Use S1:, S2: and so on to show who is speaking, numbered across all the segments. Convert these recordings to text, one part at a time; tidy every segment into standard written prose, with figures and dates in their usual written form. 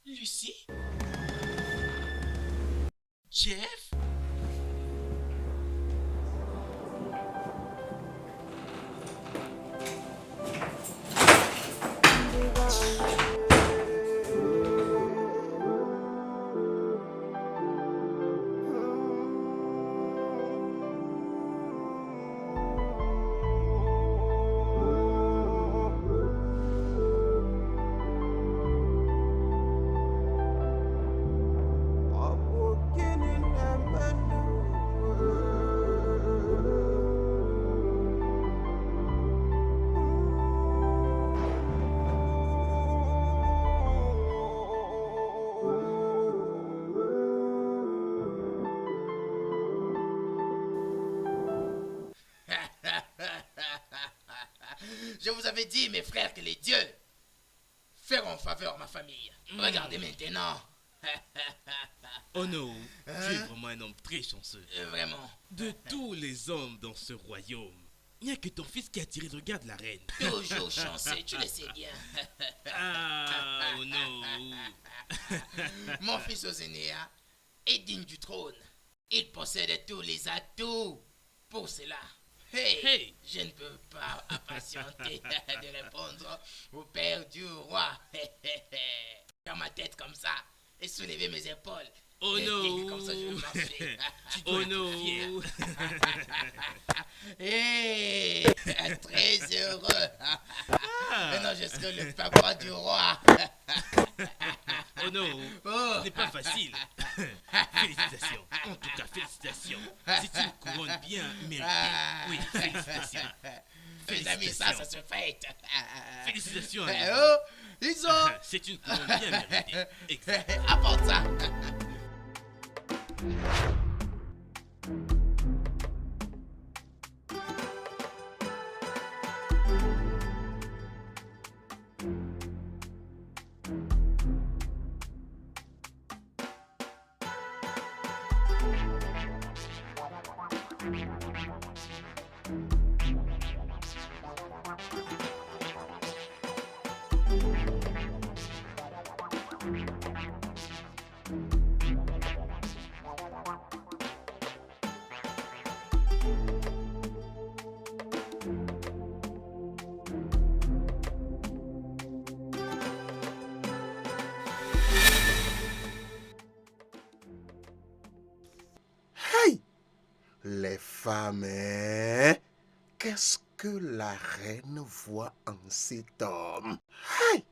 S1: Lucie? Jeff? Je vous avais dit, mes frères, que les dieux feront faveur à ma famille. Regardez maintenant.
S2: Oh non, tu es vraiment un homme très chanceux.
S1: Vraiment.
S2: De tous les hommes dans ce royaume, il n'y a que ton fils qui a attiré le regard de la reine.
S1: Toujours chanceux, tu le sais bien.
S2: Ah, oh non.
S1: Mon fils Osénéa est digne du trône. Il possède tous les atouts pour cela. Hey, je ne peux pas impatienter de répondre au père du roi. Faire ma tête comme ça et soulever mes épaules.
S2: Oh non.
S1: Comme ça, je vais marcher.
S2: Oh non.
S1: Hey, très heureux. Maintenant, je serai le papa du roi.
S2: Oh non, ce n'est pas facile. Félicitations, en tout cas félicitations. C'est une couronne bien méritée. Oui, félicitations.
S1: Mes amis, ça se fête.
S2: Félicitations.
S1: Oh, ils ont...
S2: C'est une couronne bien méritée. Exact.
S1: Apporte ça.
S3: Les femmes, hein? Qu'est-ce que la reine voit en cet homme? Hey!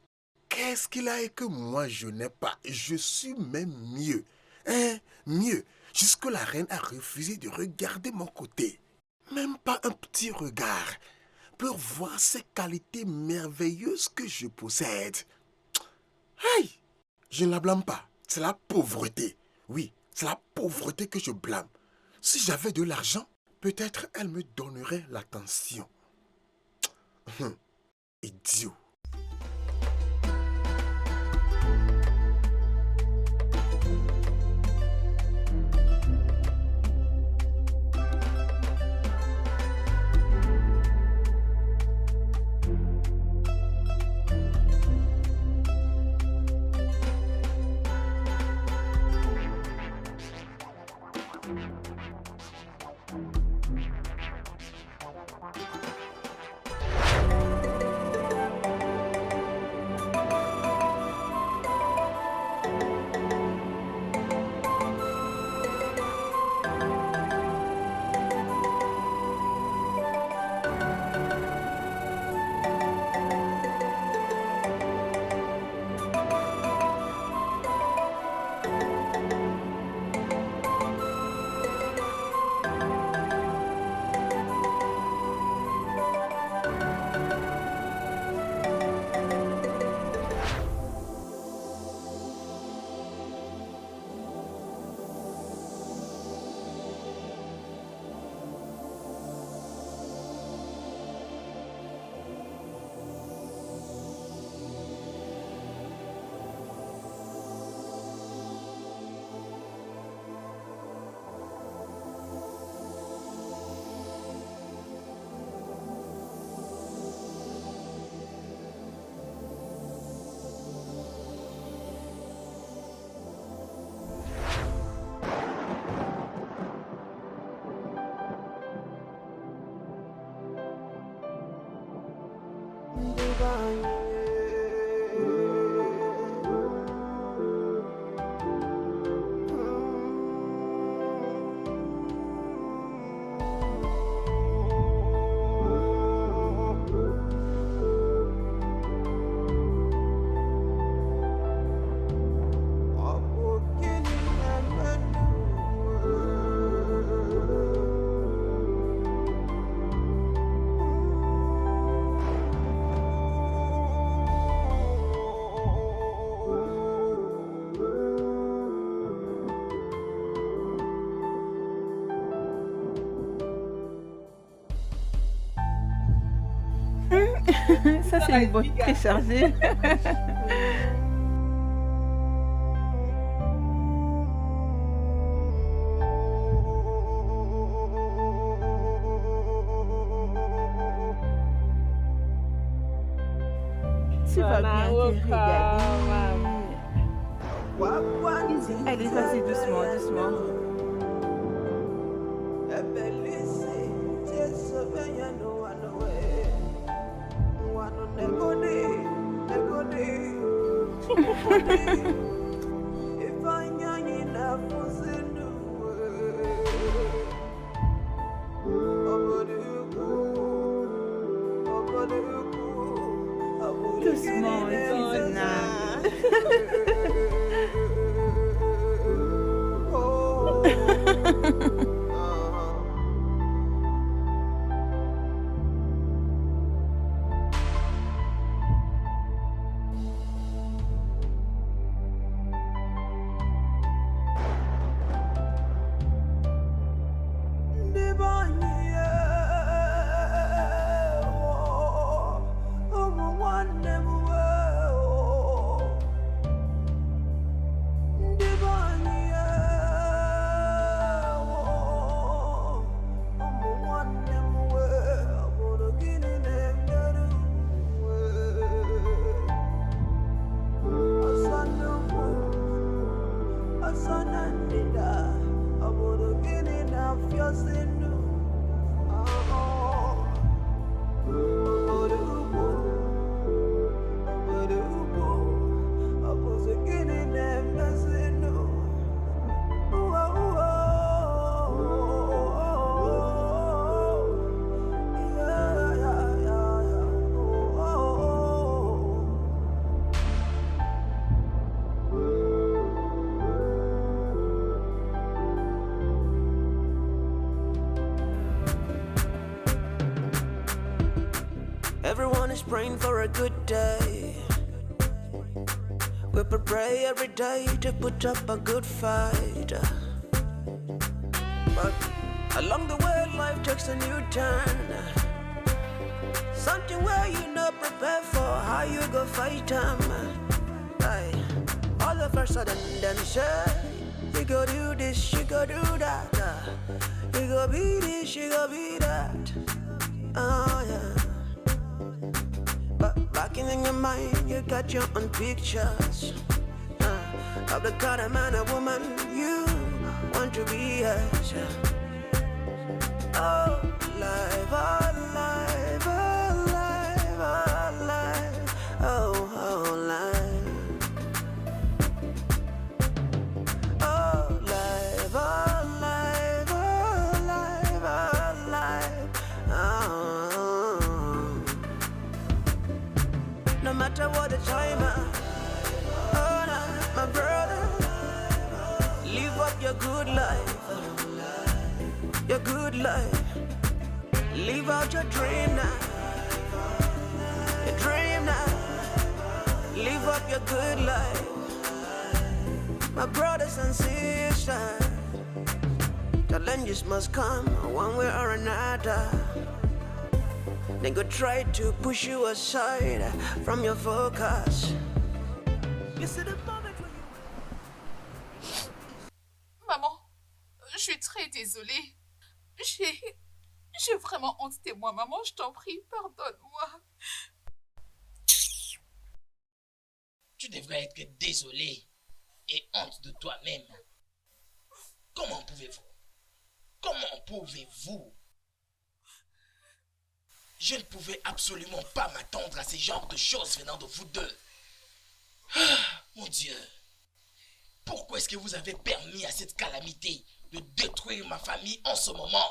S3: Qu'est-ce qu'il a et que moi je n'ai pas? Je suis même mieux. Hein? Mieux. Jusque la reine a refusé de regarder mon côté. Même pas un petit regard. Pour voir ces qualités merveilleuses que je possède. Hey! Je ne la blâme pas. C'est la pauvreté. Oui, c'est la pauvreté que je blâme. Si j'avais de l'argent, peut-être elle me donnerait l'attention. Idiot.
S4: Ça, c'est une boîte très chargée. Tu vas bien te régaler. Allez, vas-y, doucement, doucement. Doucement,
S5: Everyone is praying for a good day. We pray every day to put up a good fight. But along the way, life takes a new turn. Something where you not prepared for, how you go fight them. All of a sudden, them say, you go do this, you go do that. You go be this, you go be that. Oh yeah. But back in your mind, you got your own pictures of the kind of man or woman you want to be as. Oh, life, oh, life, oh, life, oh, life, oh, oh, life. Oh, life, oh, life, oh, life, oh, life, oh. No matter what the time, oh, no, my brother, live up your good life. Your good life. Live out your dream now. Your dream now. Live up your good life. My brothers and sisters, challenges must come one way or another. They go try to push you aside from your focus. You see the moment when you...
S6: Maman, je suis très désolée. J'ai vraiment honte de moi, maman, je t'en prie, pardonne-moi.
S1: Tu devrais être désolé et honte de toi-même. Comment pouvez-vous? Comment pouvez-vous? Je ne pouvais absolument pas m'attendre à ce genre de choses venant de vous deux. Ah, mon Dieu. Pourquoi est-ce que vous avez permis à cette calamité de détruire ma famille en ce moment?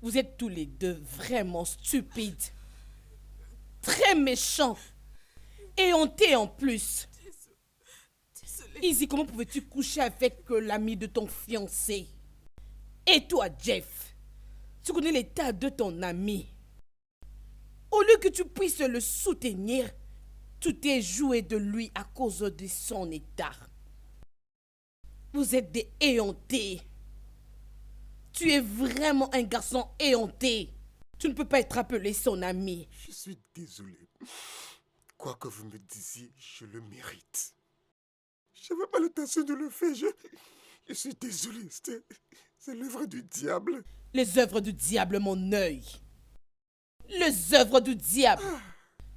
S7: Vous êtes tous les deux vraiment stupides. Très méchants. Et hontés en plus.
S6: Désolée.
S7: Izzy, comment pouvais-tu coucher avec l'ami de ton fiancé? Et toi, Jeff, tu connais l'état de ton ami. Au lieu que tu puisses le soutenir, tu t'es joué de lui à cause de son état. Vous êtes des éhontés. Tu es vraiment un garçon éhonté. Tu ne peux pas être appelé son ami.
S3: Je suis désolé. Quoi que vous me disiez, je le mérite. Je n'avais pas l'intention de le faire. Je suis désolé. C'est l'œuvre du diable.
S7: Les œuvres du diable, mon œil. Les œuvres du diable.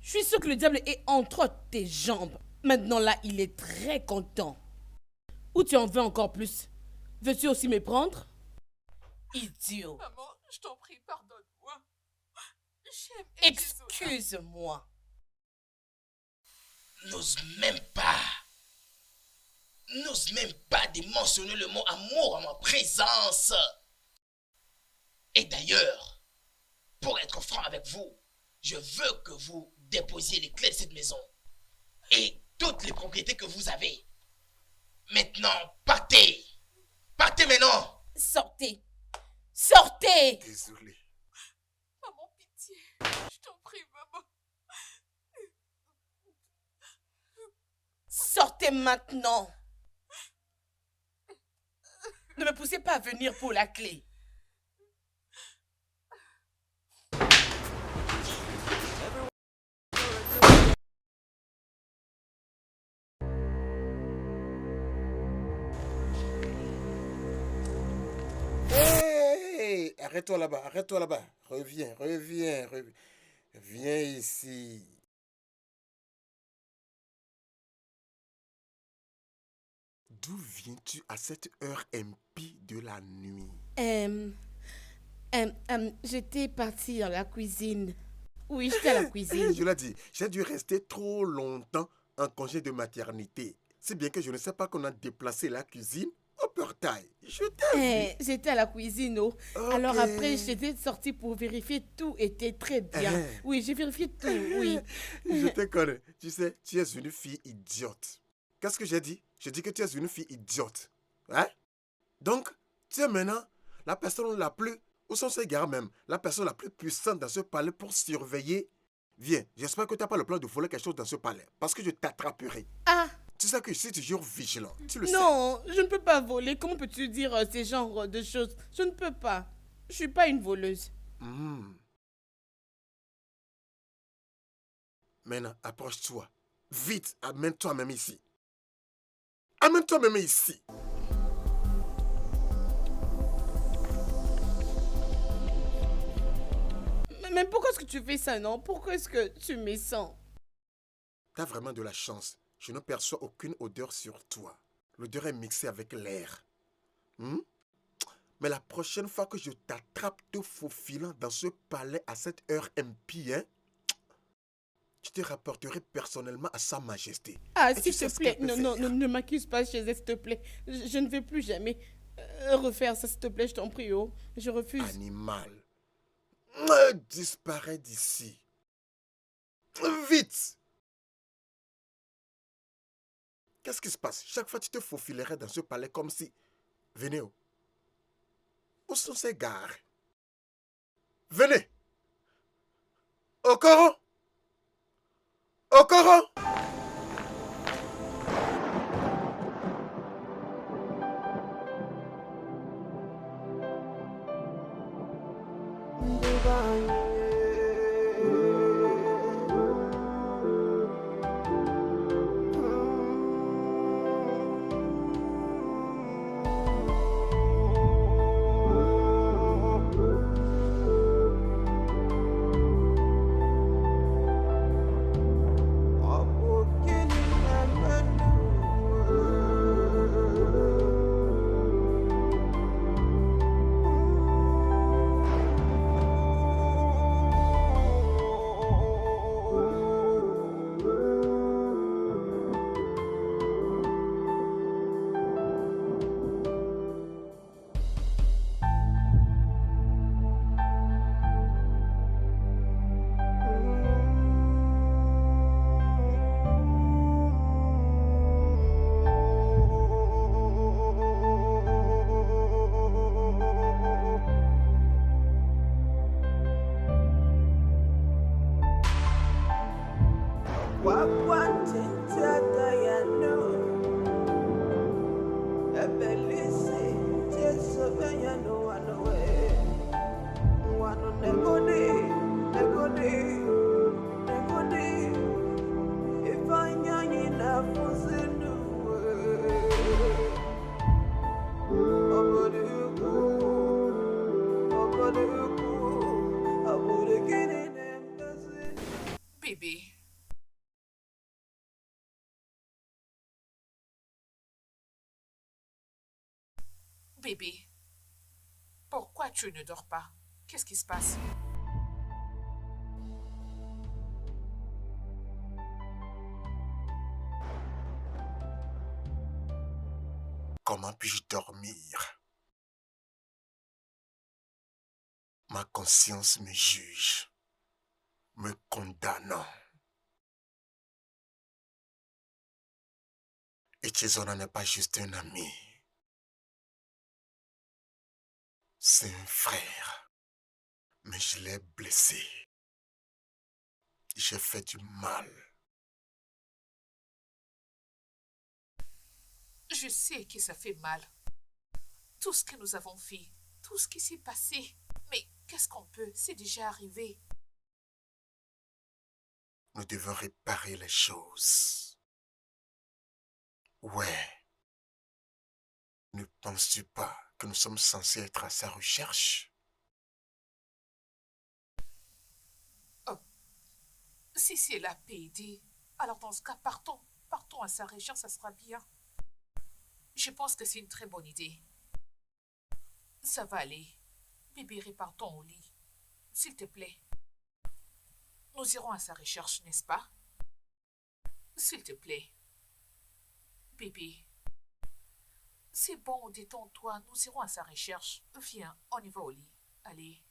S7: Je suis sûr que le diable est entre tes jambes. Maintenant là, il est très content. Ou tu en veux encore plus? Veux-tu aussi me prendre? Idiot.
S6: Maman, je t'en prie, pardonne-moi. J'aime et désolée.
S7: Excuse-moi.
S1: N'ose même pas de mentionner le mot amour en ma présence. Et d'ailleurs, pour être franc avec vous, je veux que vous déposiez les clés de cette maison et toutes les propriétés que vous avez. Maintenant, partez. Partez maintenant.
S7: Sortez. Sortez.
S3: Désolé.
S6: Maman, pitié. Je t'en prie, maman.
S7: Sortez maintenant. Ne me poussez pas à venir pour la clé.
S3: Hey, arrête-toi là-bas, arrête-toi là-bas. Reviens. Viens ici. D'où viens-tu à cette heure impie de la nuit?
S7: J'étais partie dans la cuisine. Oui, j'étais à la cuisine.
S3: Je l'ai dit, j'ai dû rester trop longtemps en congé de maternité. C'est bien que je ne sais pas qu'on a déplacé la cuisine au portail. Je t'ai vu.
S7: J'étais à la cuisine, oh.
S3: Ok.
S7: Alors après, j'étais sortie pour vérifier tout était très bien. Oui, j'ai vérifié tout, oui.
S3: Je te connais. Tu sais, tu es une fille idiote. Qu'est-ce que j'ai dit? J'ai dit que tu es une fille idiote. Hein? Donc, tu es maintenant la personne la plus, au sens égard même, la personne la plus puissante dans ce palais pour surveiller. Viens, j'espère que tu n'as pas le plan de voler quelque chose dans ce palais. Parce que je t'attraperai.
S7: Ah,
S3: Tu sais que je suis toujours vigilant. Tu le sais.
S7: non, je ne peux pas voler. Comment peux-tu dire ces genres de choses? Je ne peux pas. Je suis pas une voleuse.
S3: Maintenant, approche-toi. Vite, amène-toi même ici. Amène-toi même ici.
S7: Mais pourquoi est-ce que tu fais ça, non? Pourquoi est-ce que tu me sens?
S3: T'as vraiment de la chance. Je ne perçois aucune odeur sur toi. L'odeur est mixée avec l'air. Mais la prochaine fois que je t'attrape te faufilant dans ce palais à cette heure impie, je te rapporterai personnellement à Sa Majesté.
S7: Ah,
S3: Et tu
S7: s'il
S3: sais
S7: te
S3: ce
S7: plaît,
S3: qu'elle peut
S7: non,
S3: faire.
S7: ne m'accuse pas chez elle, s'il te plaît. Je ne vais plus jamais refaire ça, s'il te plaît, je t'en prie, oh. Je refuse.
S3: Animal. Disparais d'ici. Vite. Qu'est-ce qui se passe? Chaque fois, tu te faufilerais dans ce palais comme si... Venez, oh. Où sont ces gares? Venez. Okoro. Okoro.
S6: Bébé, pourquoi tu ne dors pas? Qu'est-ce qui se passe?
S3: Comment puis-je dormir? Ma conscience me juge, me condamnant. Et Chezona n'est pas juste un ami. C'est un frère. Mais je l'ai blessé. J'ai fait du mal.
S6: Je sais que ça fait mal. Tout ce que nous avons fait, tout ce qui s'est passé. Mais qu'est-ce qu'on peut? C'est déjà arrivé.
S3: Nous devons réparer les choses. Ouais. Ne penses-tu pas que nous sommes censés être à sa recherche?
S6: Oh. Si c'est la PD, alors dans ce cas, partons. Partons à sa recherche, ça sera bien. Je pense que c'est une très bonne idée. Ça va aller. Bébé, repartons au lit. S'il te plaît. Nous irons à sa recherche, n'est-ce pas? S'il te plaît. Bébé. C'est bon, détends-toi. Nous irons à sa recherche. Viens, on y va au lit. Allez.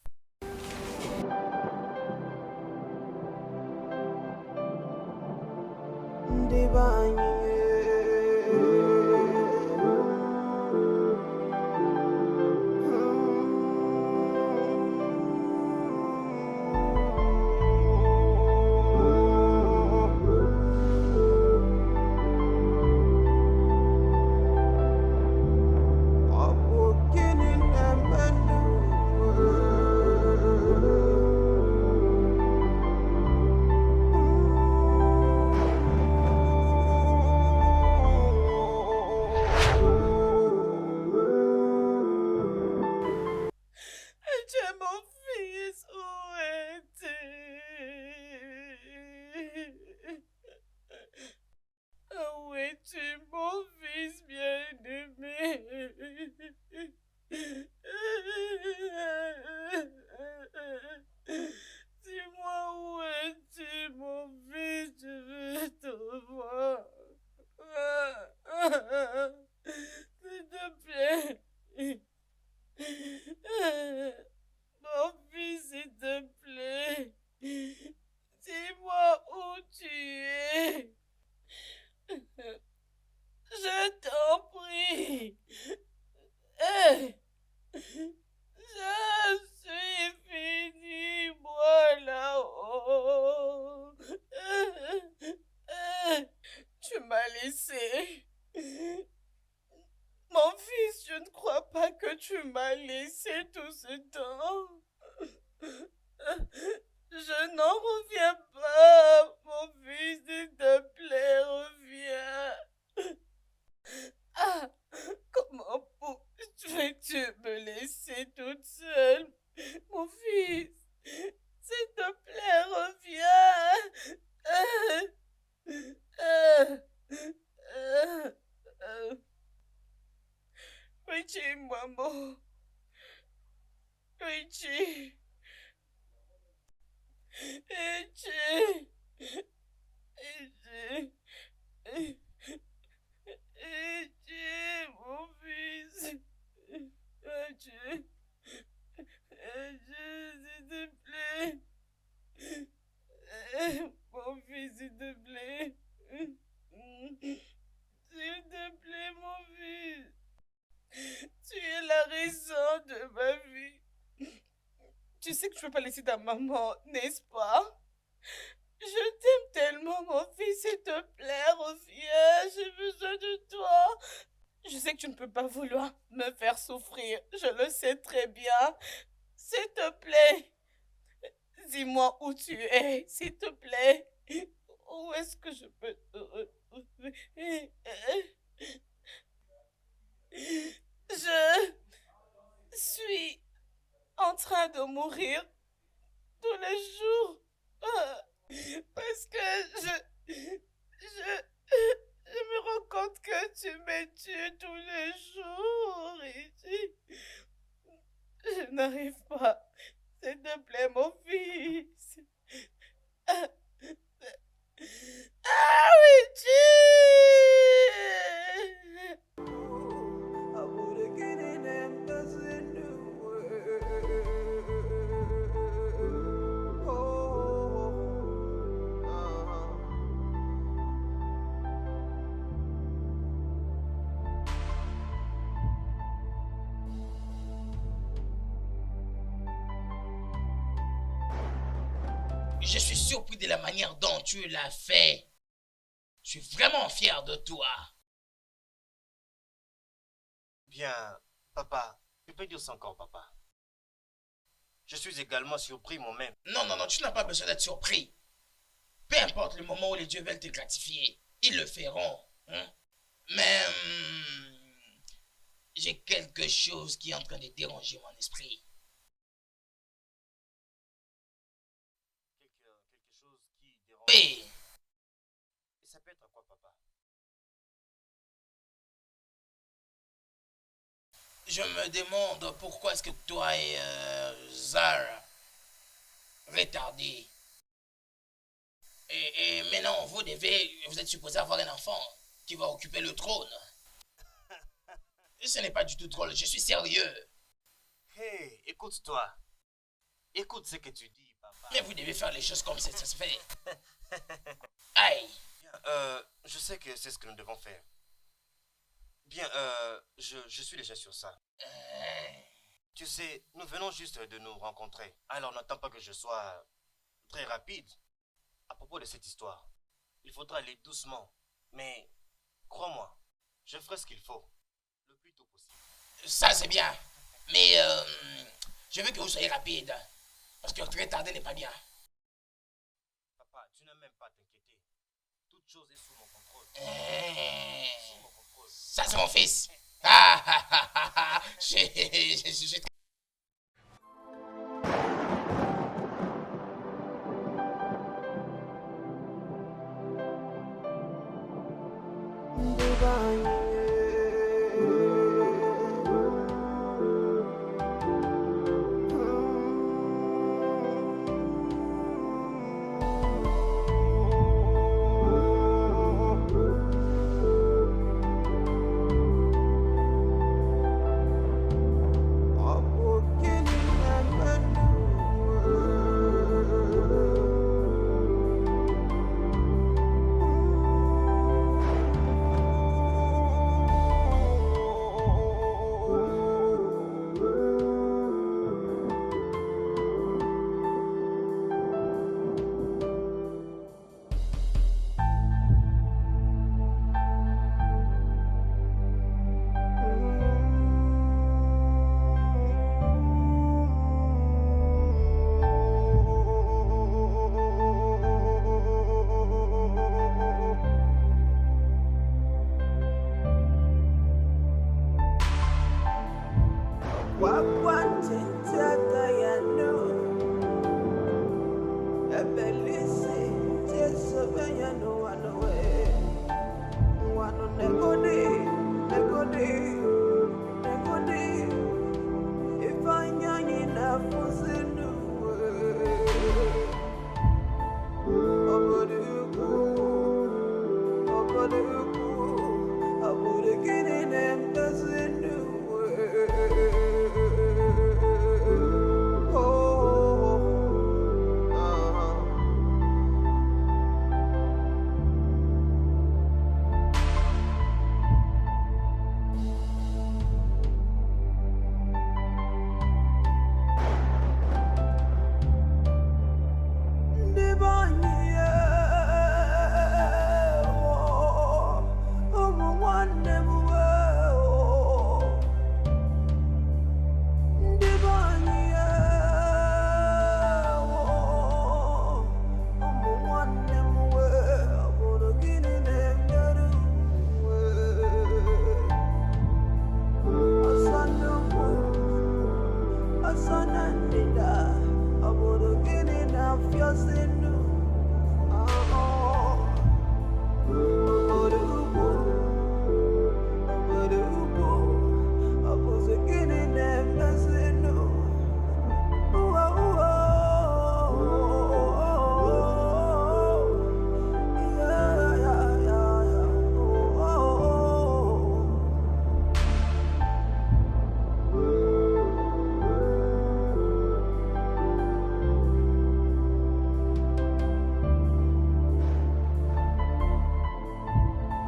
S7: Tu sais que je peux pas laisser ta maman, n'est-ce pas? Je t'aime tellement, mon fils, s'il te plaît, reviens, j'ai besoin de toi. Je sais que tu ne peux pas vouloir me faire souffrir, je le sais très bien. S'il te plaît, dis-moi où tu es, s'il te plaît. Où est-ce que je peux te retrouver? Je suis en train de mourir tous les jours parce que je me rends compte que tu me tues tous les jours ici. Je n'arrive pas. S'il te plaît, mon fils. Ah oui,
S1: Je suis surpris de la manière dont tu l'as fait. Je suis vraiment fier de toi.
S8: Bien, papa, tu peux dire ça encore, papa. Je suis également surpris moi-même.
S1: Non, non, non, tu n'as pas besoin d'être surpris. Peu importe le moment où les dieux veulent te gratifier, ils le feront. Hein? Mais j'ai quelque chose qui est en train de déranger mon esprit.
S8: Quelque chose qui dérange.
S1: Oui.
S8: Et ça peut être quoi, papa?
S1: Je me demande pourquoi est-ce que toi et Zara, retardés. Et maintenant, vous êtes supposé avoir un enfant qui va occuper le trône. Et ce n'est pas du tout drôle, je suis sérieux.
S8: Hey, écoute-toi. Écoute ce que tu dis, papa.
S1: Mais vous devez faire les choses comme ça se fait. Aïe.
S8: Je sais que c'est ce que nous devons faire. Bien, je suis déjà sur ça. Tu sais, nous venons juste de nous rencontrer. Alors n'attends pas que je sois très rapide à propos de cette histoire. Il faudra aller doucement. Mais, crois-moi, je ferai ce qu'il faut. Le plus tôt possible.
S1: Ça c'est bien. Mais je veux que vous soyez rapide. Parce que très tardé n'est pas bien.
S8: Papa, tu n'as même pas à t'inquiéter. Toute chose est sous mon contrôle. Sous mon contrôle.
S1: Ça c'est mon fils. Je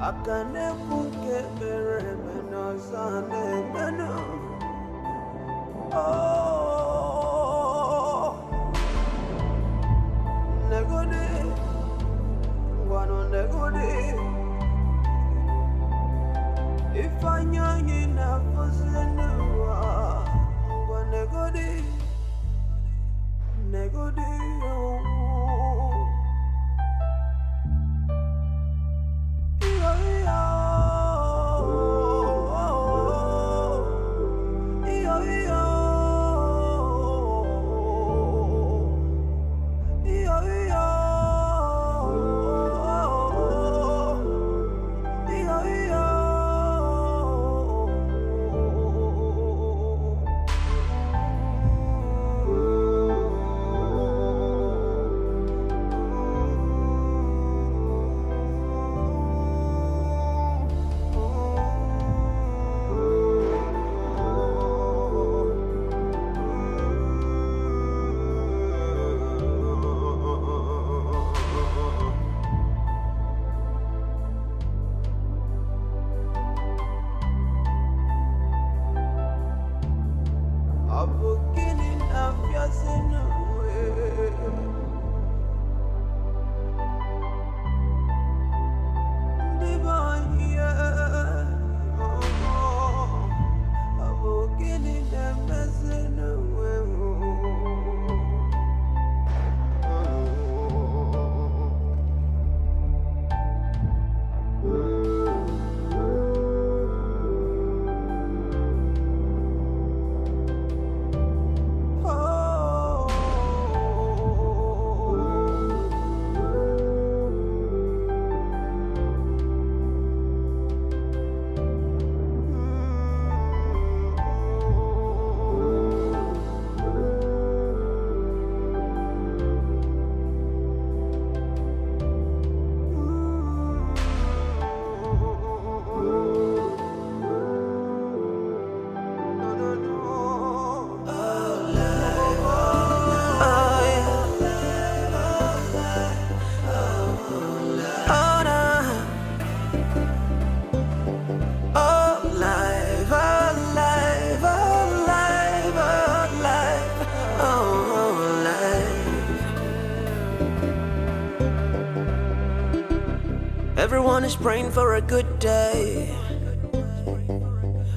S5: akane kuke bere meno sane meno. Oh, negodi, wano negodi. Ifanya ina fusenua, wa negodi, negodi.
S9: Everyone is praying for a good day.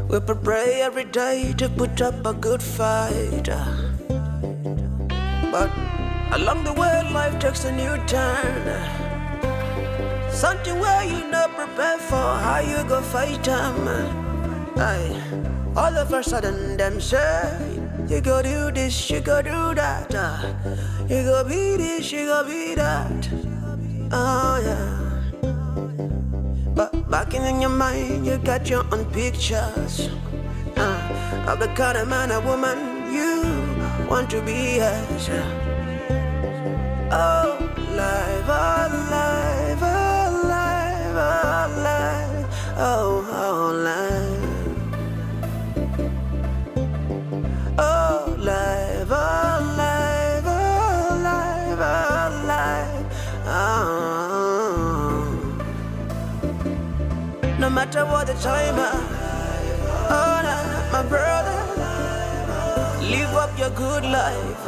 S9: We pray every day to put up a good fight. But along the way, life takes a new turn. Something where you not prepared for, how you go fight them. All of a sudden, them say, you go do this, you go do that. You go be this, you go be that. Oh yeah. But back in your mind, you got your own pictures of the kind of man or woman you want to be as. Oh, life, oh, life, oh, life, oh, life, oh, oh, life. Oh, life, oh, life, oh, life, oh, life, oh. No matter what the time, oh, nah, my brother, live up your good life,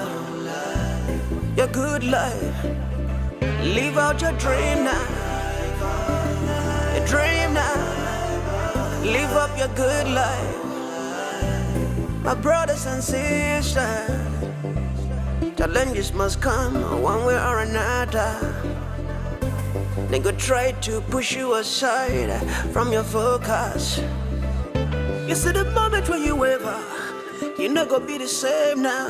S9: your good life. Live out your dream now, your dream now. Live up your good life, my brothers and sisters. Challenges must come one way or another. They go try to push you aside from your focus. You see the moment when you waver, you not gonna be the same now.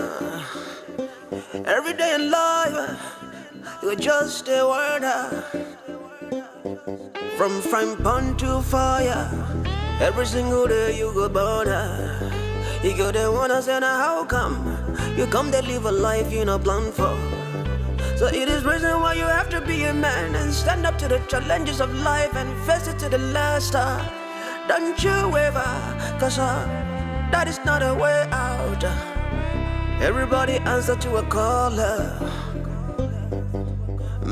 S9: Every day in life, you just stay word from frying pan to fire. Every single day you go border. You go there wanna say now how come you come to live a life you not planned for. So it is reason why you have to be a man and stand up to the challenges of life and face it to the last. Don't you waver, cause that is not a way out. Everybody answer to a caller.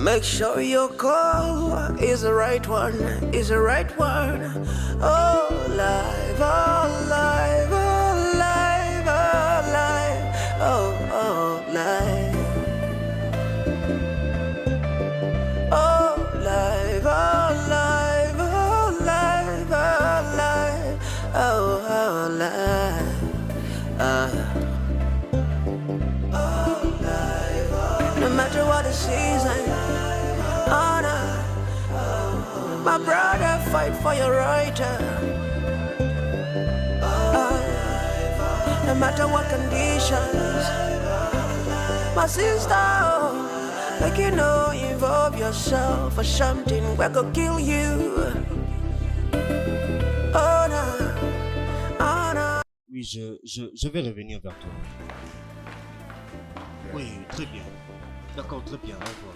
S9: Make sure your call is the right one, is the right one. Oh, life, oh, life, oh, life, oh, life, oh, oh, life. Oh, life, oh, life, oh, life, oh, life, oh, oh, life. No matter what the season, oh no, my brother fight for your right. No matter what conditions, my sister, like you know, involve yourself for something we could kill you. Oh no, oh no.
S8: Oui, je vais revenir vers toi. Oui, très bien. D'accord, très bien, au revoir.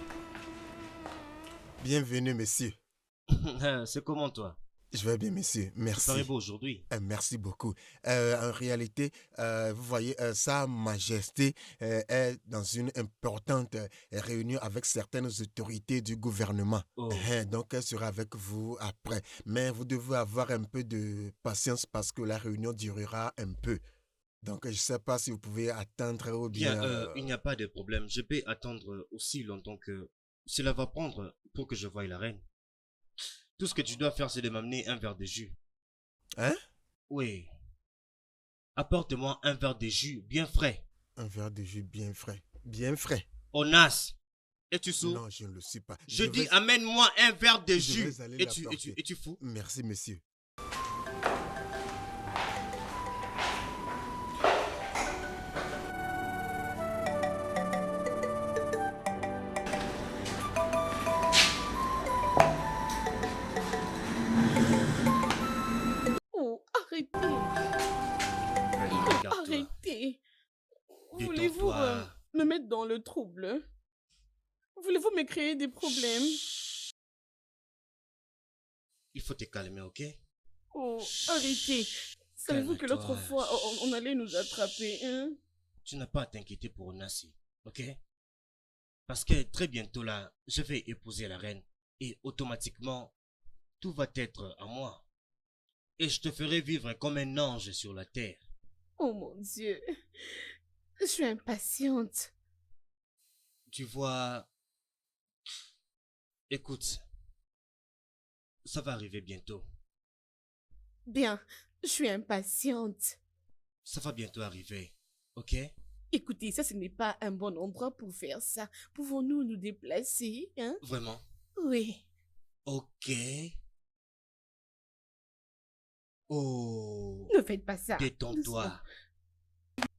S3: Bienvenue, monsieur.
S8: C'est comment toi?
S3: Je vais bien, monsieur. Merci.
S8: Tu parais beau aujourd'hui.
S3: Merci beaucoup. En réalité, vous voyez, Sa Majesté est dans une importante réunion avec certaines autorités du gouvernement.
S8: Oh.
S3: Donc, elle sera avec vous après. Mais vous devez avoir un peu de patience parce que la réunion durera un peu. Donc, je ne sais pas si vous pouvez attendre ou bien...
S8: Il n'y a pas de problème. Je peux attendre aussi longtemps que cela va prendre pour que je voie la reine. Tout ce que tu dois faire, c'est de m'amener un verre de jus.
S3: Hein?
S8: Oui. Apporte-moi un verre de jus bien frais.
S3: Un verre de jus bien frais. Bien frais.
S8: Onas, es-tu sourd?
S3: Non, je ne le suis pas.
S8: Je dis, amène-moi un verre de jus.
S3: Es-tu
S8: fou?
S3: Merci, monsieur.
S7: Arrêtez. Voulez-vous me mettre dans le trouble? Voulez-vous me créer des problèmes?
S8: Il faut te calmer, ok?
S7: Oh, arrêtez. Savez-vous que l'autre fois, on allait nous attraper, hein?
S8: Tu n'as pas à t'inquiéter pour Onasi, ok? Parce que très bientôt là, je vais épouser la reine. Et automatiquement, tout va être à moi. Et je te ferai vivre comme un ange sur la terre.
S7: Oh mon Dieu, je suis impatiente.
S8: Tu vois... Écoute, ça va arriver bientôt.
S7: Bien, je suis impatiente.
S8: Ça va bientôt arriver, ok?
S7: Écoutez, ça ce n'est pas un bon endroit pour faire ça. Pouvons-nous nous déplacer, hein?
S8: Vraiment?
S7: Oui.
S8: Ok. Oh.
S7: Ne faites pas ça.
S8: Détends-toi.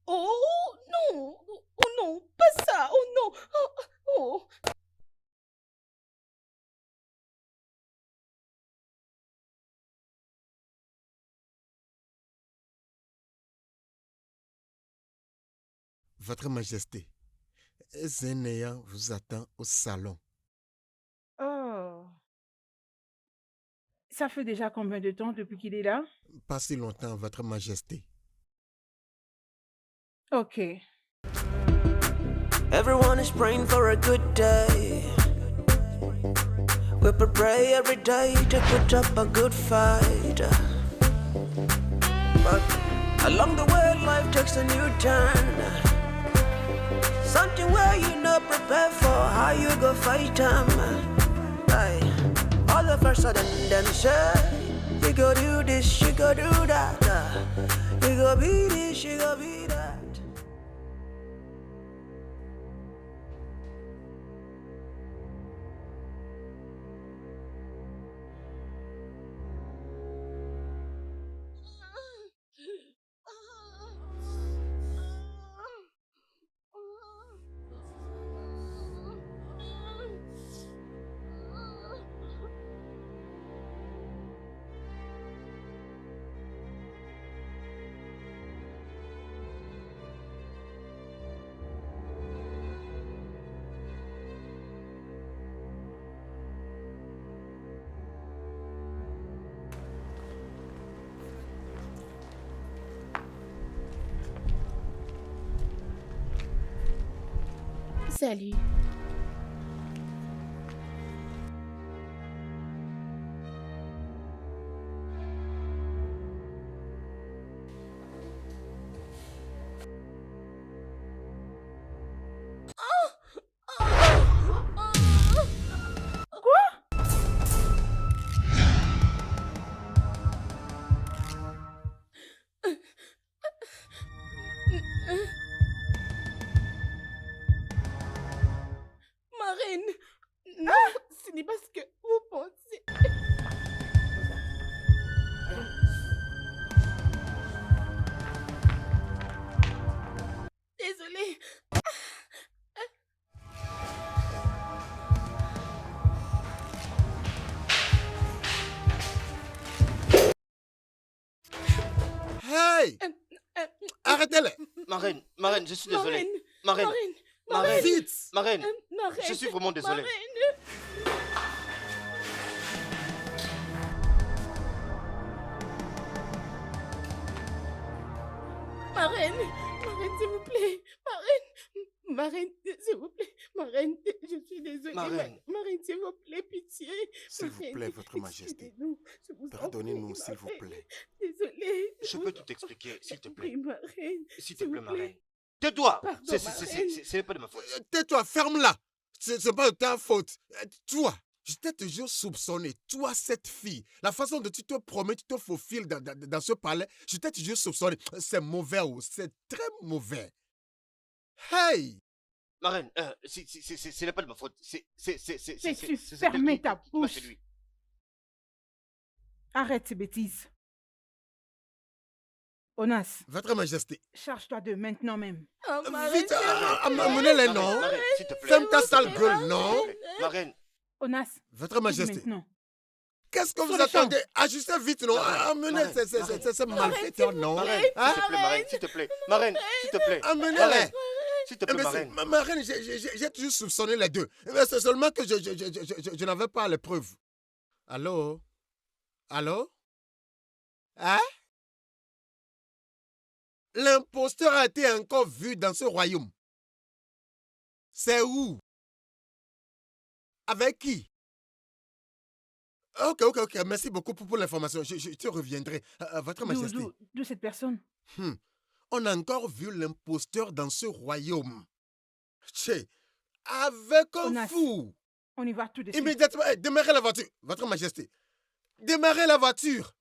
S7: Oh non. Oh non, pas ça. Oh non. Oh.
S3: Votre Majesté, Zenéa vous attend au salon.
S4: Oh. Ça fait déjà combien de temps depuis qu'il est là?
S3: Pas si longtemps, Votre Majesté.
S4: Ok.
S9: Everyone is praying for a good day. We pray every day to put up a good fight. But along the way, life takes a new turn. Something where you not prepared for, how you go fight them. All of a sudden, them say, you go do this, you go do that. You go be this, you go be that.
S7: Salut. Marraine, non, ce n'est pas ce que vous pensez. Désolée.
S3: Hey! Arrêtez-les!
S8: Marraine, je suis désolé.
S7: Marraine.
S3: Vite!
S8: Marraine,
S7: Marraine.
S8: je suis vraiment désolé.
S7: Marraine, s'il vous plaît. Marraine, s'il vous plaît. Marraine, je suis désolée.
S8: Marraine,
S7: s'il vous plaît, pitié.
S3: S'il vous plaît, Votre Majesté. Pardonnez-nous, s'il vous plaît.
S7: Désolée.
S8: je peux tout expliquer, s'il te plaît.
S7: Oui, Marraine.
S8: S'il te plaît, Marraine. Tais-toi!
S7: Pardon,
S8: Ce n'est pas de ma faute.
S3: Tais-toi, ferme-la! C'est pas de ta faute. Toi, je t'ai toujours soupçonné. Toi, cette fille, la façon dont tu te promets, tu te faufiles dans ce palais, je t'ai toujours soupçonné. C'est mauvais, c'est très mauvais. Hey!
S8: Marraine, ce n'est pas de ma faute. C'est
S4: fermez ta
S8: moi,
S4: bouche.
S8: c'est lui.
S4: Arrête ces bêtises. Onas,
S3: Votre Majesté.
S4: charge-toi de maintenant même.
S7: Oh,
S3: Vite, amenez-les, non?
S8: Marraine, s'il te plaît.
S3: Ferme ta sale gueule, non?
S8: Marraine,
S4: Onas,
S3: Votre Majesté.
S4: maintenant.
S3: Qu'est-ce que vous
S4: Sur le champ.
S3: attendez? Ajustez vite, non? Amenez ces malfaiteurs, non? Hein?
S8: s'il te plaît, Marraine, s'il te plaît.
S3: Amenez-les.
S8: S'il te plaît,
S3: Mais
S8: Marraine.
S3: Marraine, j'ai toujours soupçonné les deux. Mais c'est seulement que je n'avais pas les preuves. Allô? Allô? Hein? L'imposteur a été encore vu dans ce royaume. C'est où? Avec qui? Ok. Merci beaucoup pour l'information. Je te reviendrai. Votre Majesté.
S4: D'où cette personne?
S3: On a encore vu l'imposteur dans ce royaume. Tché, avec un
S4: Onas,
S3: fou.
S4: On y va tout de suite.
S3: Immédiatement, démarrez la voiture. Votre Majesté. Démarrez la voiture.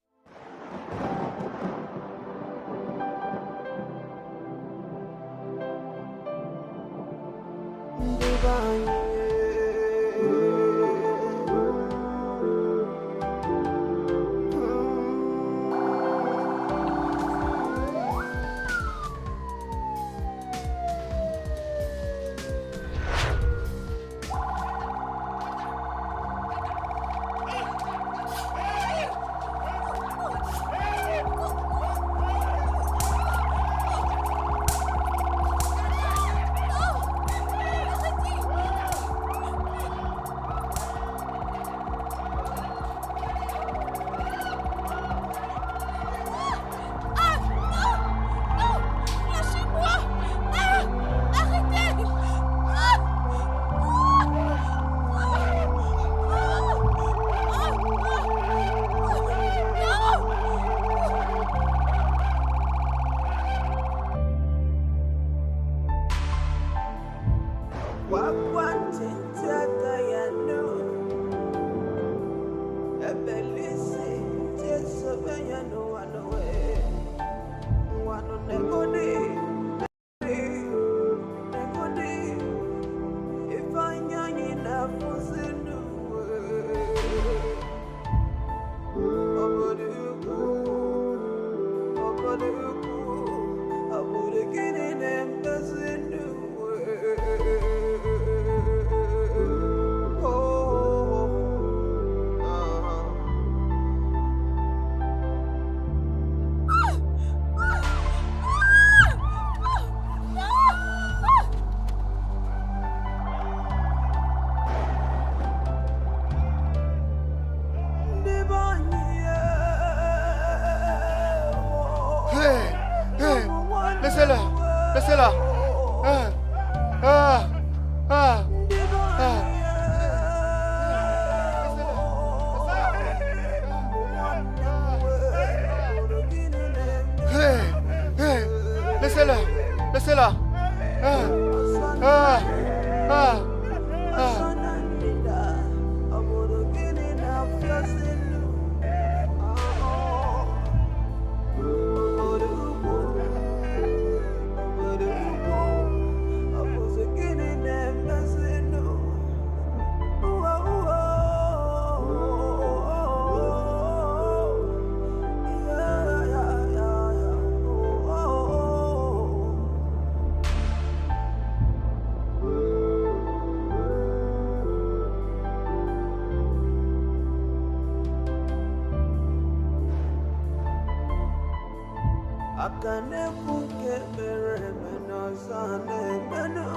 S9: Akane buke mere meno sane meno.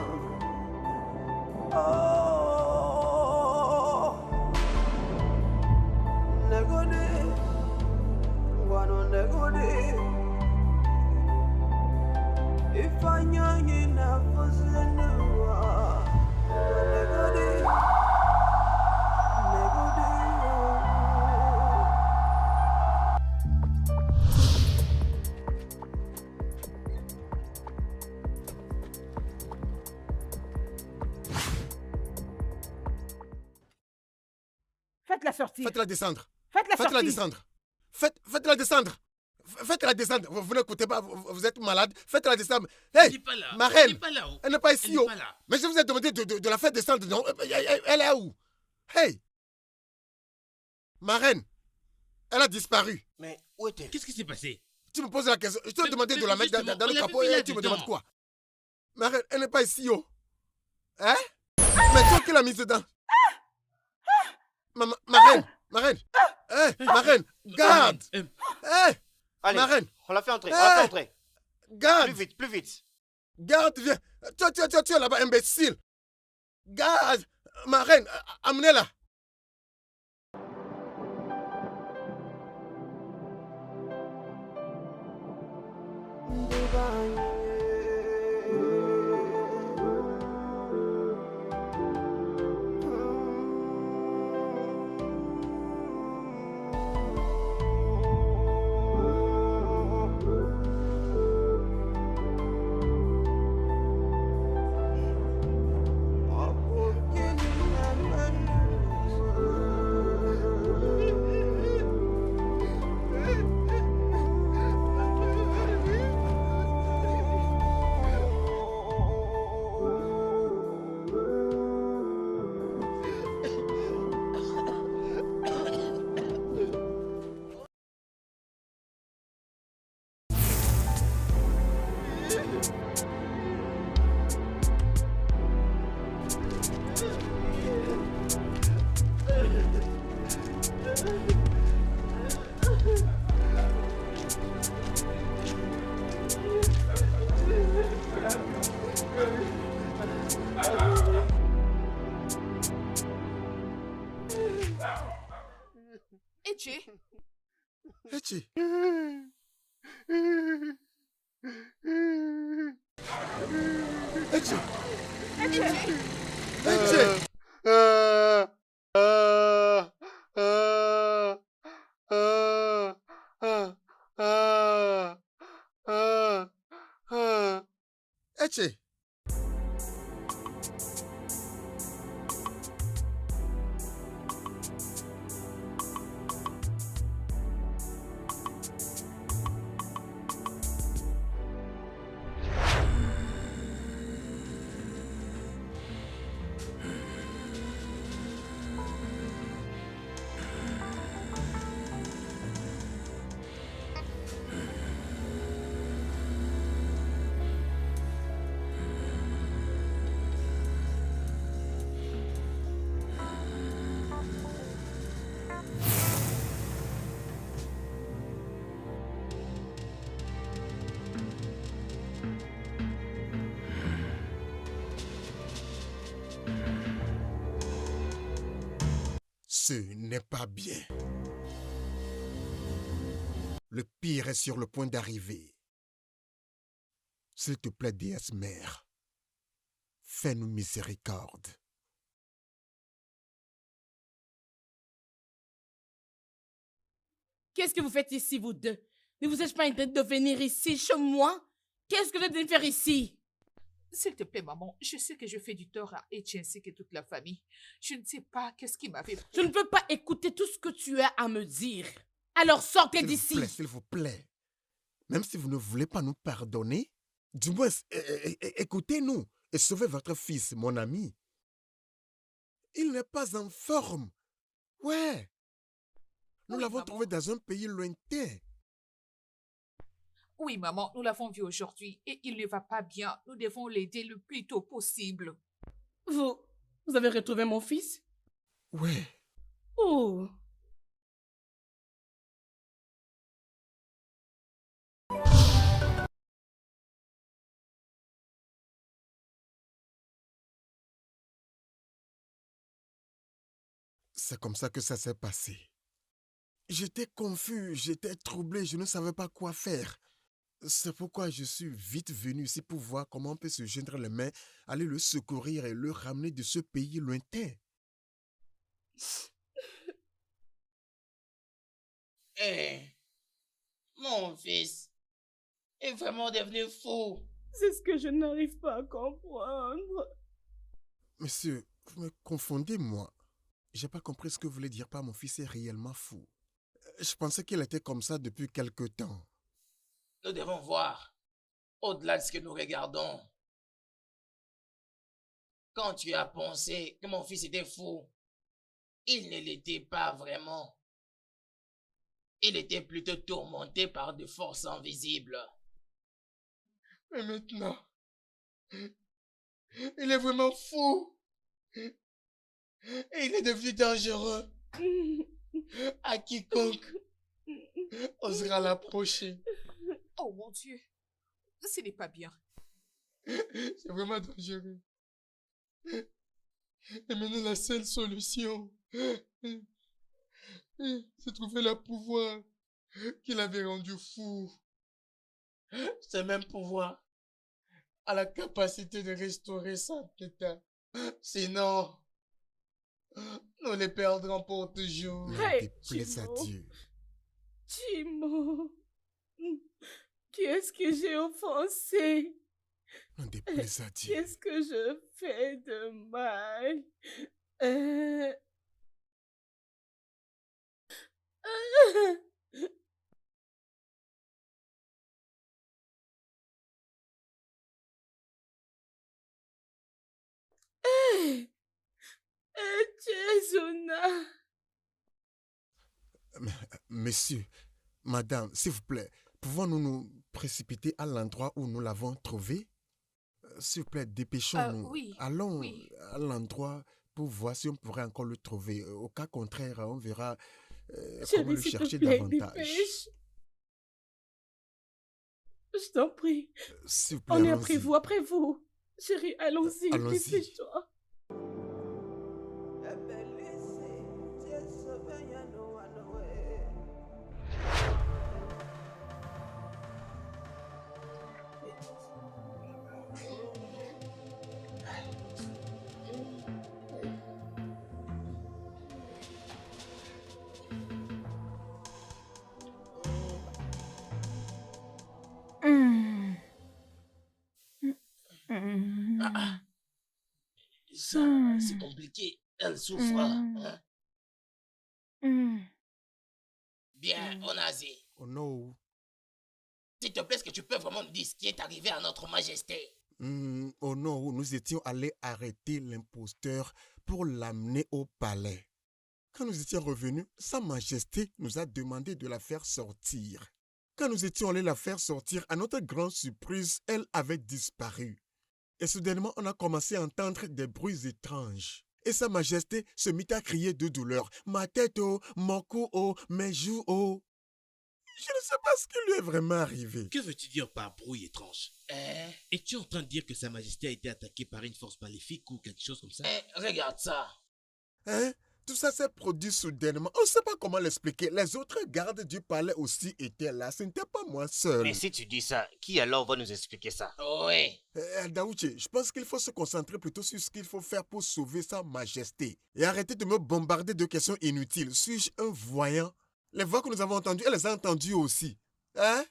S9: Oh, negodi, wano negodi. Ifanya ina fusenua, negodi, negodi.
S7: Faites-la sortir.
S3: Faites-la descendre.
S7: Faites-la
S3: Faites-la
S7: sortir.
S3: descendre. Faites-la descendre. Faites-la descendre. Vous n'écoutez pas, vous êtes malade. Faites-la descendre. Hey,
S2: Elle n'est pas là.
S3: ma
S2: Elle
S3: reine,
S2: n'est pas là.
S3: elle n'est pas
S2: Elle
S3: ici.
S2: n'est
S3: Oh.
S2: pas là.
S3: Mais je vous ai demandé de la faire descendre. Non, elle est où? Hey, ma reine, elle a disparu.
S8: Mais où est-elle?
S2: Qu'est-ce qui s'est passé?
S3: Tu me poses la question. Je t'ai demandé de la mettre
S2: justement,
S3: dans
S2: on
S3: le
S2: l'avait
S3: capot
S2: mis
S3: et
S2: là
S3: tu me
S2: dedans.
S3: demandes quoi? Ma reine, elle n'est pas ici. Oh. Hein? Mais toi qui l'as mise dedans. Ma reine, ma reine. Hey, ma reine, garde. Hey,
S8: Allez,
S3: ma reine.
S8: on l'a fait entrer, on l'a fait entrer.
S3: Garde.
S8: Plus vite, plus vite.
S3: Garde, viens. Tu es là-bas, imbécile. Garde. Ma reine, amenez-la.
S6: Etche,
S3: Etche. Etche. Etche. Etche. Ce n'est pas bien. Le pire est sur le point d'arriver. S'il te plaît, déesse mère, fais-nous miséricorde.
S7: Qu'est-ce que vous faites ici, vous deux? Ne vous êtes pas interdit de venir ici, chez moi? Qu'est-ce que vous êtes venu faire ici?
S6: s'il te plaît, maman, je sais que je fais du tort à Etche ainsi que toute la famille. Je ne sais pas qu'est-ce qui m'avait pris.
S7: Je ne peux pas écouter tout ce que tu as à me dire. Alors sortez d'ici.
S3: S'il vous plaît. Même si vous ne voulez pas nous pardonner, du moins, écoutez-nous et sauvez votre fils, mon ami. Il n'est pas en forme. Ouais. Nous l'avons trouvé dans un pays lointain.
S6: Oui, maman, nous l'avons vu aujourd'hui et il ne va pas bien. Nous devons l'aider le plus tôt possible.
S7: Vous avez retrouvé mon fils?
S3: Ouais.
S7: Oh.
S3: C'est comme ça que ça s'est passé. J'étais confus, j'étais troublé, je ne savais pas quoi faire. C'est pourquoi je suis vite venu ici pour voir comment on peut se joindre les mains, aller le secourir et le ramener de ce pays lointain.
S1: Mon fils est vraiment devenu fou.
S7: C'est ce que je n'arrive pas à comprendre.
S3: Monsieur, vous me confondez, moi. J'ai pas compris ce que vous voulez dire par mon fils est réellement fou. Je pensais qu'il était comme ça depuis quelque temps.
S1: Nous devons voir au-delà de ce que nous regardons. Quand tu as pensé que mon fils était fou, il ne l'était pas vraiment. Il était plutôt tourmenté par des forces invisibles.
S3: Mais maintenant, il est vraiment fou. Et il est devenu dangereux. À quiconque osera l'approcher.
S6: Oh mon Dieu, ce n'est pas bien.
S3: C'est vraiment dangereux. Et maintenant, la seule solution, c'est trouver le pouvoir qui l'avait rendu fou. Ce même pouvoir a la capacité de restaurer son état. Sinon, nous les perdrons pour toujours.
S7: Hey,
S3: déplaise à Dieu.
S7: Jimo, qui est-ce que j'ai offensé?
S3: Non, déplaise à Dieu.
S7: Qu'est-ce que je fais de mal? Jésuna.
S3: Monsieur, madame, s'il vous plaît, pouvons-nous nous précipiter à l'endroit où nous l'avons trouvé? S'il vous plaît, dépêchons-nous.
S6: Oui,
S3: Allons
S6: oui.
S3: à l'endroit pour voir si on pourrait encore le trouver. Au cas contraire, on verra comment
S7: Chérie,
S3: le
S7: s'il te
S3: chercher
S7: plaît,
S3: davantage.
S7: dépêche. Je t'en prie.
S3: S'il vous plaît,
S7: On est
S3: allons-y.
S7: après vous. Chérie, allons-y,
S3: Allons-y.
S7: dépêche-toi.
S1: Ça, c'est compliqué. Elle souffre. Hein? Bien, Onazi.
S3: Oh non.
S1: S'il te plaît, est-ce que tu peux vraiment nous dire ce qui est arrivé à notre majesté?
S3: Oh non, nous étions allés arrêter l'imposteur pour l'amener au palais. Quand nous étions revenus, Sa Majesté nous a demandé de la faire sortir. Quand nous étions allés la faire sortir, à notre grande surprise, elle avait disparu. Et soudainement, on a commencé à entendre des bruits étranges. Et Sa Majesté se mit à crier de douleur. Ma tête, oh, mon cou, oh, mes joues, oh. Je ne sais pas ce qui lui est vraiment arrivé.
S2: Que veux-tu dire par bruit étrange? Es-tu en train de dire que Sa Majesté a été attaquée par une force maléfique ou quelque chose comme ça?
S1: Regarde ça.
S3: Hein? Tout ça s'est produit soudainement. On ne sait pas comment l'expliquer. Les autres gardes du palais aussi étaient là. Ce n'était pas moi seul.
S8: Mais si tu dis ça, qui alors va nous expliquer ça?
S1: Oui.
S3: Daouché, je pense qu'il faut se concentrer plutôt sur ce qu'il faut faire pour sauver Sa Majesté. Et arrêter de me bombarder de questions inutiles. Suis-je un voyant? Les voix que nous avons entendues, elle les a entendues aussi. Hein?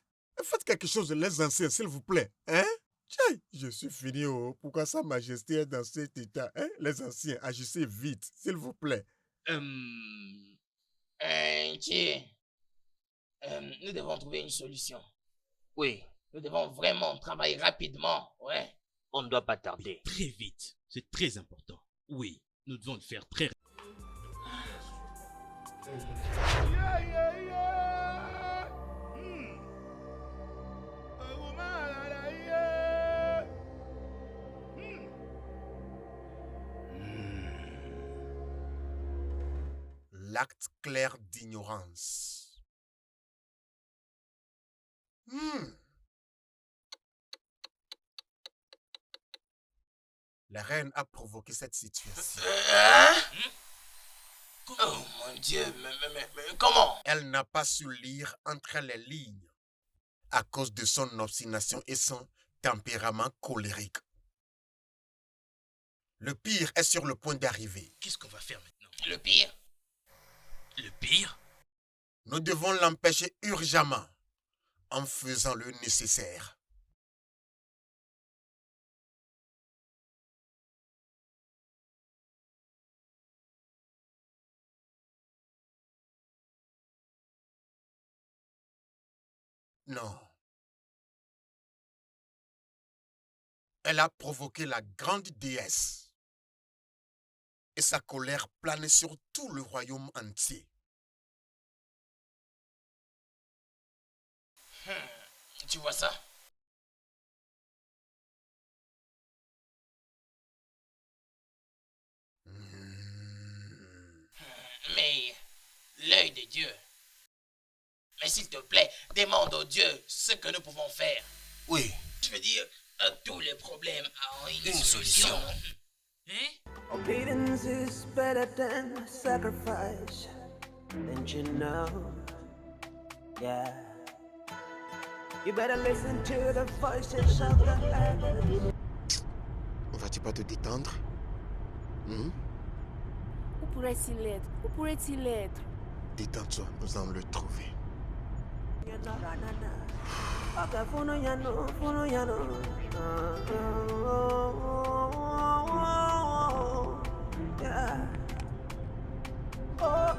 S3: Faites quelque chose, les anciens, s'il vous plaît. Hein? Tchai, je suis fini. Oh. Pourquoi Sa Majesté est dans cet état? Hein? Les anciens, agissez vite, s'il vous plaît.
S1: Tiens. Nous devons trouver une solution.
S8: Oui,
S1: Nous devons vraiment travailler rapidement. Ouais.
S8: on ne doit pas tarder.
S2: Très vite. C'est très important. Oui, nous devons le faire très
S3: L'acte clair d'ignorance. La reine a provoqué cette situation.
S1: Oh mon Dieu, mais comment?
S3: Elle n'a pas su lire entre les lignes à cause de son obstination et son tempérament colérique. Le pire est sur le point d'arriver.
S2: Qu'est-ce qu'on va faire maintenant?
S1: Le pire?
S2: Le pire?
S3: Nous devons l'empêcher urgemment en faisant le nécessaire. Non. Elle a provoqué la grande déesse. Et sa colère planait sur tout le royaume entier.
S1: Tu vois ça? Mais l'œil de Dieu. Mais s'il te plaît, demande au Dieu ce que nous pouvons faire.
S8: Oui.
S1: Je veux dire, tous les problèmes ont une
S8: solution.
S1: Hein?
S9: Obedience is better than sacrifice. Don't you know? Yeah. You better listen to the voices of the heavens.
S3: Vas-tu pas te détendre?
S10: Où pourrait-il être? Où pourrait-il être?
S3: Détends-toi, nous allons le trouver.
S9: Yeah. Oh,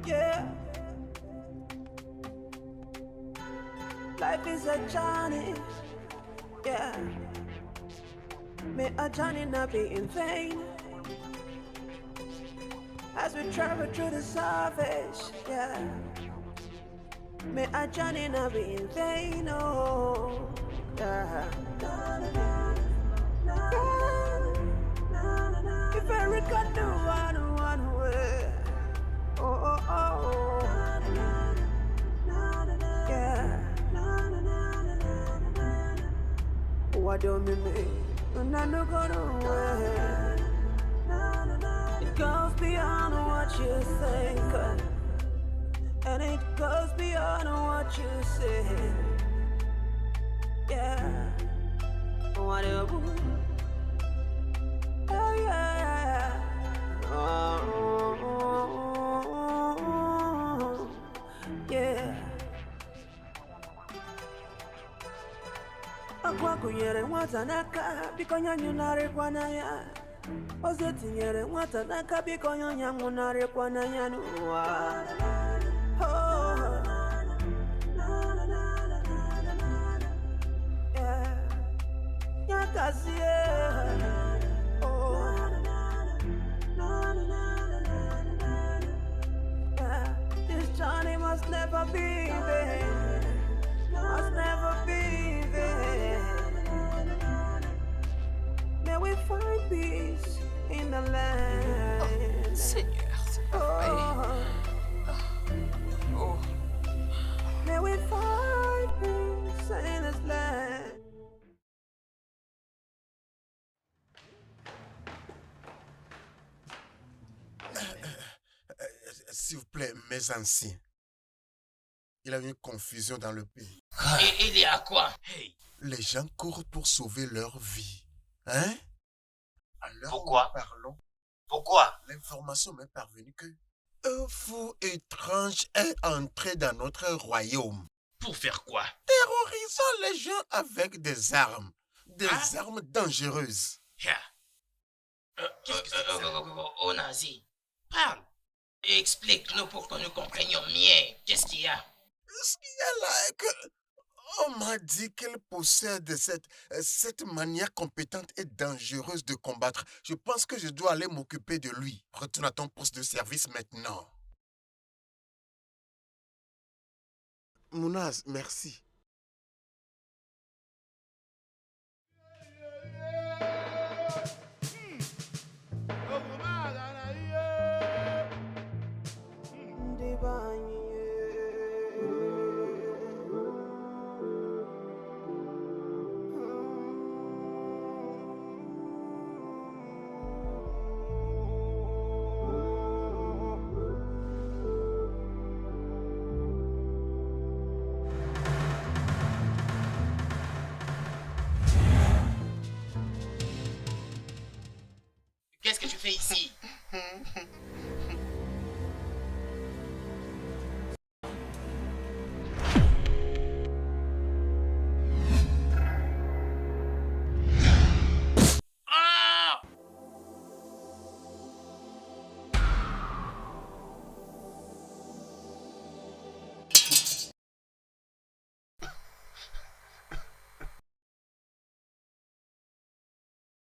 S9: yeah. Life is a journey. Yeah. May a journey not be in vain. As we travel through the surface, yeah. May our journey not be in vain, oh, yeah. If I can do one way, oh, oh, oh, yeah. What do you mean? I'm not gonna wait. It goes beyond what you think, and it goes beyond what you say. Yeah, whatever. Oh yeah. Oh, yeah. Akwa kunyere nwata n'aka biko nyanyụnarịkwana ya. Oze tinyere nwata n'aka biko nyanyụnarịkwana ya n'ụwa. Oh, yeah. Nyakazie. Oh, yeah. This journey must never be in vain. Must never be in vain. May we find peace in the land.
S6: Seigneur,
S9: Oh. May we find peace in this land.
S3: S'il vous plaît, mes anciens. Il y a eu une confusion dans le pays.
S1: Et il y a quoi?
S2: Hey,
S3: Les gens courent pour sauver leur vie. Hein? Alors,
S8: Pourquoi?
S3: nous parlons.
S8: Pourquoi?
S3: L'information m'est parvenue que un fou étrange est entré dans notre royaume,
S2: pour faire quoi?
S3: terrorisant les gens avec des armes. Des armes dangereuses.
S2: Yeah. Qu'est-ce que c'est que ça?
S1: Oh, nazi, parle. Explique-nous pour que nous comprenions mieux. Qu'est-ce qu'il y a?
S3: Ce qu'il y a là est que on m'a dit qu'elle possède cette manière compétente et dangereuse de combattre. Je pense que je dois aller m'occuper de lui. Retourne à ton poste de service maintenant. Mounaz, merci.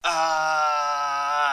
S8: Ah.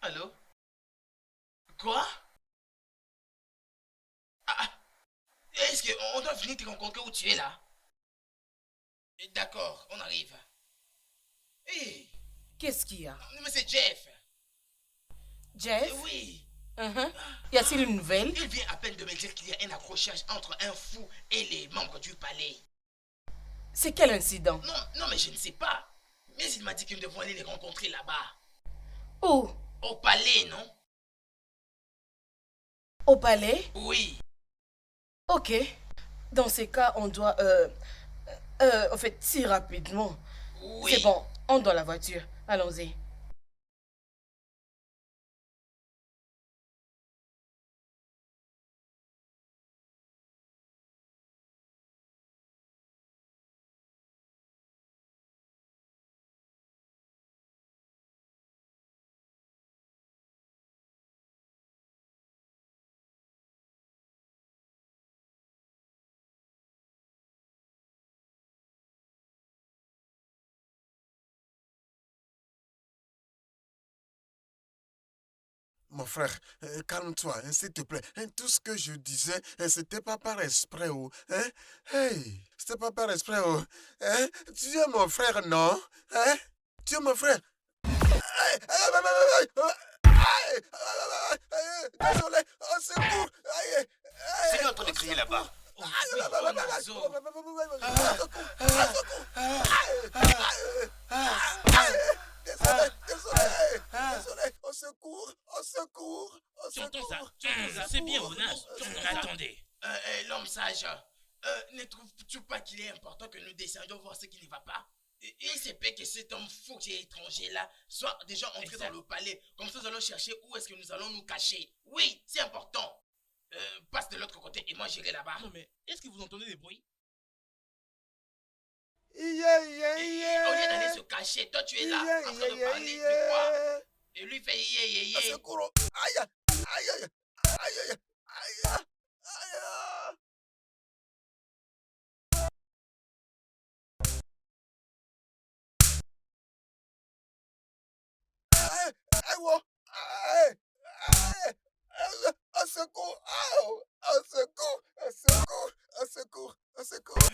S1: Allô? Quoi? Est-ce qu'on doit venir te rencontrer où tu es là? D'accord, on arrive. Hé!
S7: Qu'est-ce qu'il y a?
S1: Mais c'est Jeff.
S7: Jeff?
S1: Oui.
S7: Y a-t-il une nouvelle?
S1: Il vient à peine de me dire qu'il y a un accrochage entre un fou et les membres du palais.
S7: C'est quel incident?
S1: Non, mais je ne sais pas. Mais il m'a dit que nous devons aller les rencontrer là-bas.
S7: Où?
S1: Au palais, non?
S7: Au palais?
S1: Oui.
S7: Ok. Dans ces cas, on doit... en fait, si rapidement.
S1: Oui.
S7: C'est bon, on doit la voiture. Allons-y.
S3: Mon frère, calme-toi, hein, s'il te plaît. Hein, tout ce que je disais, c'était pas par esprit. Oh, hein? Hey, c'était pas par esprit. Oh, hein? Tu es mon frère, non? Hein? Tu es mon frère. Hey, désolé, au secours.
S8: C'est lui en train de crier là-bas.
S3: Désolé, au secours, au secours, au
S2: Tu entends
S3: secours.
S2: ça? C'est bien, Onas. Attendez.
S1: L'homme sage, ne trouves-tu pas qu'il est important que nous descendions voir ce qui ne va pas? Il se peut que cet homme fou qui est étranger là soit déjà entré dans le palais. Comme ça, nous allons chercher où est-ce que nous allons nous cacher. Oui, c'est important. Passe de l'autre côté et moi j'irai là-bas.
S2: Non mais, est-ce que vous entendez des bruits?
S1: Au lieu d'aller se cacher, toi tu es là en train de parler de quoi? Et lui fait yé.
S3: Secours. Aïe, aïe, aïe, aïe, aïe, aïe. Au secours! Au secours! Au secours! Au secours! Au secours!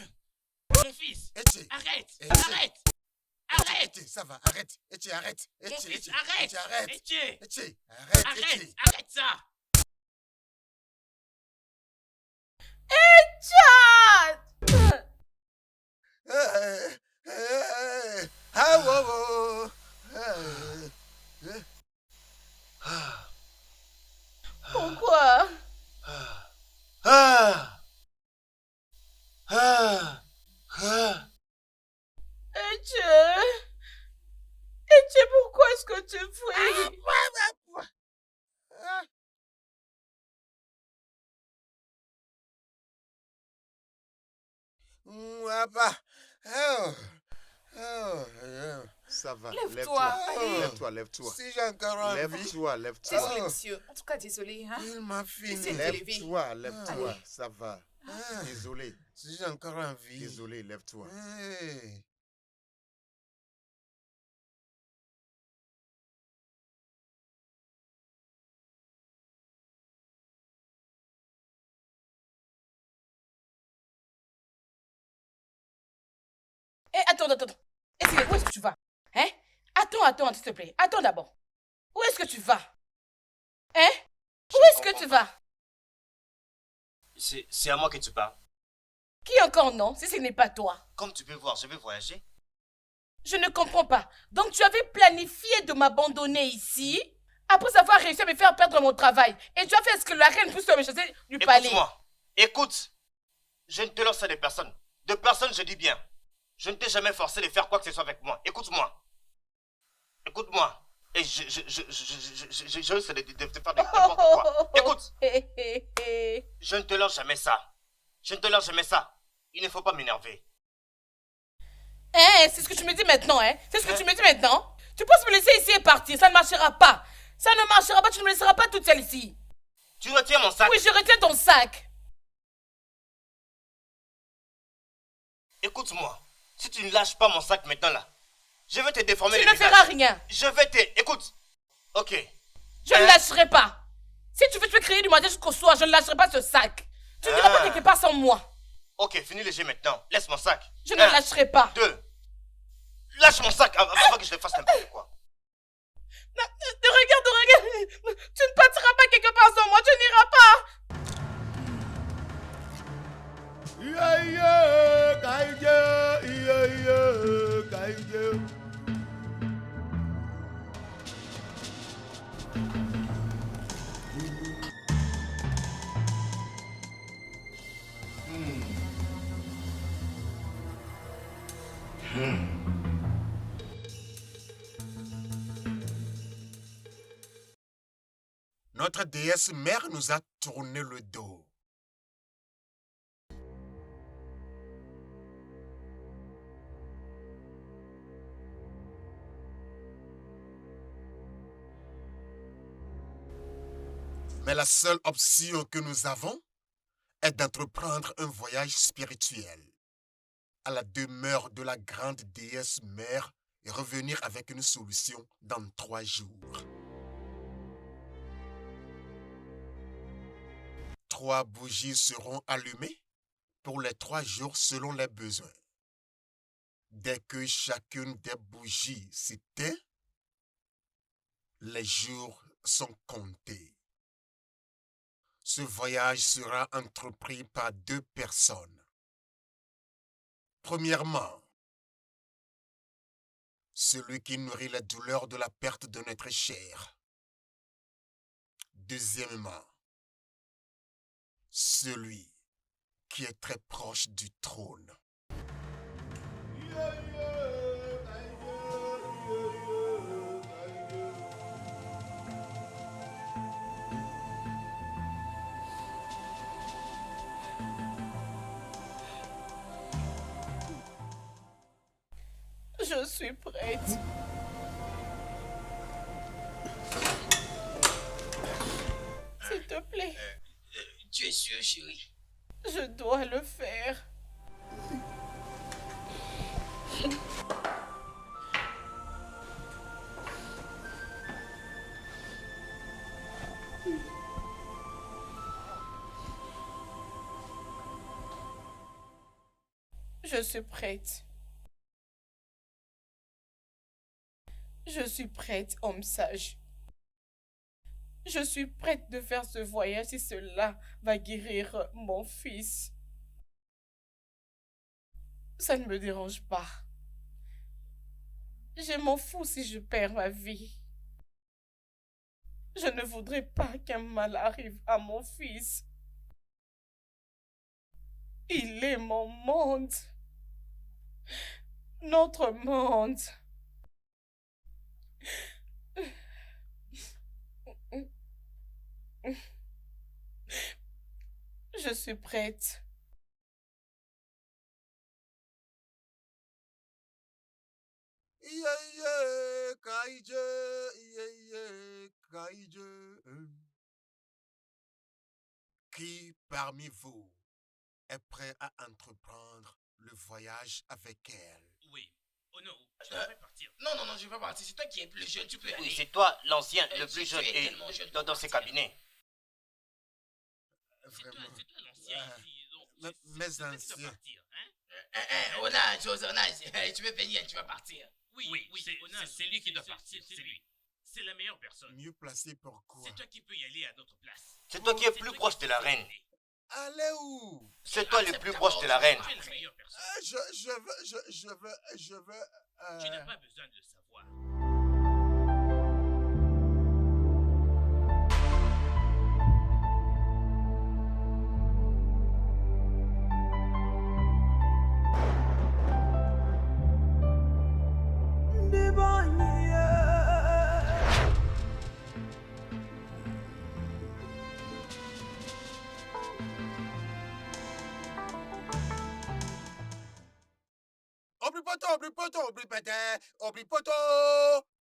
S2: Mon fils!
S3: Etienne!
S2: Arrête!
S3: Etienne!
S2: Arrête! Arrête!
S3: Etienne, ça va, arrête! Etienne, arrête!
S2: Mon
S3: Etienne,
S2: fils,
S3: Etienne,
S2: arrête!
S3: Etienne, arrête!
S2: Etienne!
S3: Etienne, arrête!
S2: Arrête!
S3: Etienne.
S2: Arrête ça!
S7: est-ce que tu fais?
S3: Papa. Ça va,
S6: Lève-toi.
S3: Lève-toi, lève-toi.
S1: Si j'ai encore envie.
S3: Lève-toi, lève-toi.
S6: Désolé, monsieur. En tout cas, désolé. Hein?
S1: Il m'a fini.
S6: Essaie de te lever.
S3: Lève-toi, lève-toi.
S6: Allez.
S3: Ça va. Désolé.
S1: Si j'ai encore envie.
S3: Désolé, lève-toi.
S1: Hey.
S7: Eh, attends. Essayez, où est-ce que tu vas? Hein? Attends, s'il te plaît. Attends d'abord. Où est-ce que tu vas? Hein? Où est-ce que tu vas?
S8: C'est à moi que tu parles.
S7: Qui encore non, si ce n'est pas toi?
S8: Comme tu peux voir, je vais voyager.
S7: Je ne comprends pas. Donc tu avais planifié de m'abandonner ici, après avoir réussi à me faire perdre mon travail. Et tu as fait ce que la reine pousse me chasser du palais.
S8: Écoute-moi. Écoute. Je ne te lance à des personnes. De personnes, je dis bien. Je ne t'ai jamais forcé de faire quoi que ce soit avec moi. Écoute-moi. Écoute-moi. Et je risque de te faire n'importe quoi. Écoute. Je ne te lance jamais ça. Je ne te lance jamais ça. Il ne faut pas m'énerver.
S7: C'est ce que tu me dis maintenant, hein? C'est ce que tu me dis maintenant? Tu penses me laisser ici et partir? Ça ne marchera pas. Ça ne marchera pas, tu ne me laisseras pas toute seule ici.
S8: Tu retiens mon sac?
S7: Oui, je retiens ton sac.
S8: Écoute-moi. Si tu ne lâches pas mon sac maintenant là, je vais te déformer
S7: tu
S8: le
S7: visage. Tu
S8: visage.
S7: ne feras rien.
S8: Je vais te... Écoute. Ok.
S7: Je ne lâcherai pas. Si tu veux te crier du matin jusqu'au soir, je ne lâcherai pas ce sac. Tu n'iras pas quelque part sans moi.
S8: Ok, finis le jeu maintenant. Laisse mon sac.
S7: Je ne lâcherai pas.
S8: 2. Lâche mon sac avant que je te fasse n'importe quoi.
S7: Regarde. Tu ne partiras pas quelque part sans moi. Tu n'iras pas.
S3: Notre déesse mère nous a tourné le dos. Mais la seule option que nous avons est d'entreprendre un voyage spirituel à la demeure de la grande déesse mère et revenir avec une solution dans 3 jours. 3 bougies seront allumées pour les 3 jours selon les besoins. Dès que chacune des bougies s'éteint, les jours sont comptés. Ce voyage sera entrepris par 2 personnes. Premièrement, celui qui nourrit la douleur de la perte de notre chair. Deuxièmement, celui qui est très proche du trône.
S7: Je suis prête. S'il te plaît.
S1: Tu es sûr, chérie?
S7: Je dois le faire. Je suis prête. Je suis prête, homme sage. Je suis prête de faire ce voyage si cela va guérir mon fils. Ça ne me dérange pas. Je m'en fous si je perds ma vie. Je ne voudrais pas qu'un mal arrive à mon fils. Il est mon monde. Notre monde.
S6: Je suis prête.
S3: Qui parmi vous est prêt à entreprendre le voyage avec elle?
S2: Oui. Oh non, je devrais partir.
S1: Non, je vais pas partir. C'est toi qui es plus jeune, tu peux aller.
S8: Oui, c'est toi l'ancien, le plus
S1: Tu
S8: jeune,
S1: es
S8: et
S1: tellement jeune
S8: dans
S1: pour
S8: ces
S1: partir.
S8: cabinets.
S3: Vraiment.
S2: C'est toi l'ancien ici. Donc,
S3: Mais
S2: c'est toi qui dois
S3: anciens.
S2: partir, hein?
S1: Onage, tu veux venir, tu vas partir.
S2: Oui, c'est lui qui doit partir, c'est lui. C'est la meilleure personne.
S3: Mieux placé pour quoi?
S2: C'est toi qui peux y aller à notre place.
S8: C'est toi qui es plus proche de la reine.
S3: Allez où?
S8: C'est toi le plus proche de la reine.
S2: Tu es la meilleure personne.
S3: Je veux...
S2: Tu n'as pas besoin de le savoir.
S3: Oblipoto!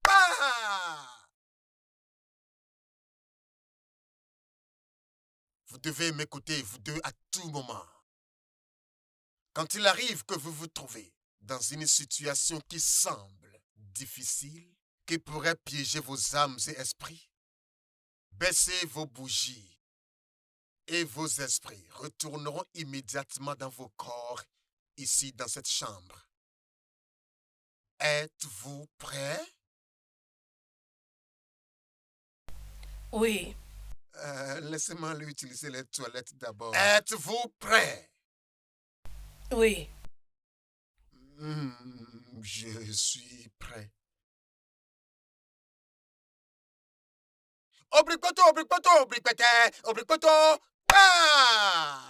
S3: Bah! Vous devez m'écouter, vous deux, à tout moment. Quand il arrive que vous vous trouvez dans une situation qui semble difficile, qui pourrait piéger vos âmes et esprits, baissez vos bougies et vos esprits retourneront immédiatement dans vos corps, ici dans cette chambre. Êtes-vous prêts?
S6: Oui.
S3: Laissez-moi aller utiliser les toilettes d'abord. Êtes-vous prêts?
S6: Oui.
S3: Je suis prêt. Obliquoto! Ah!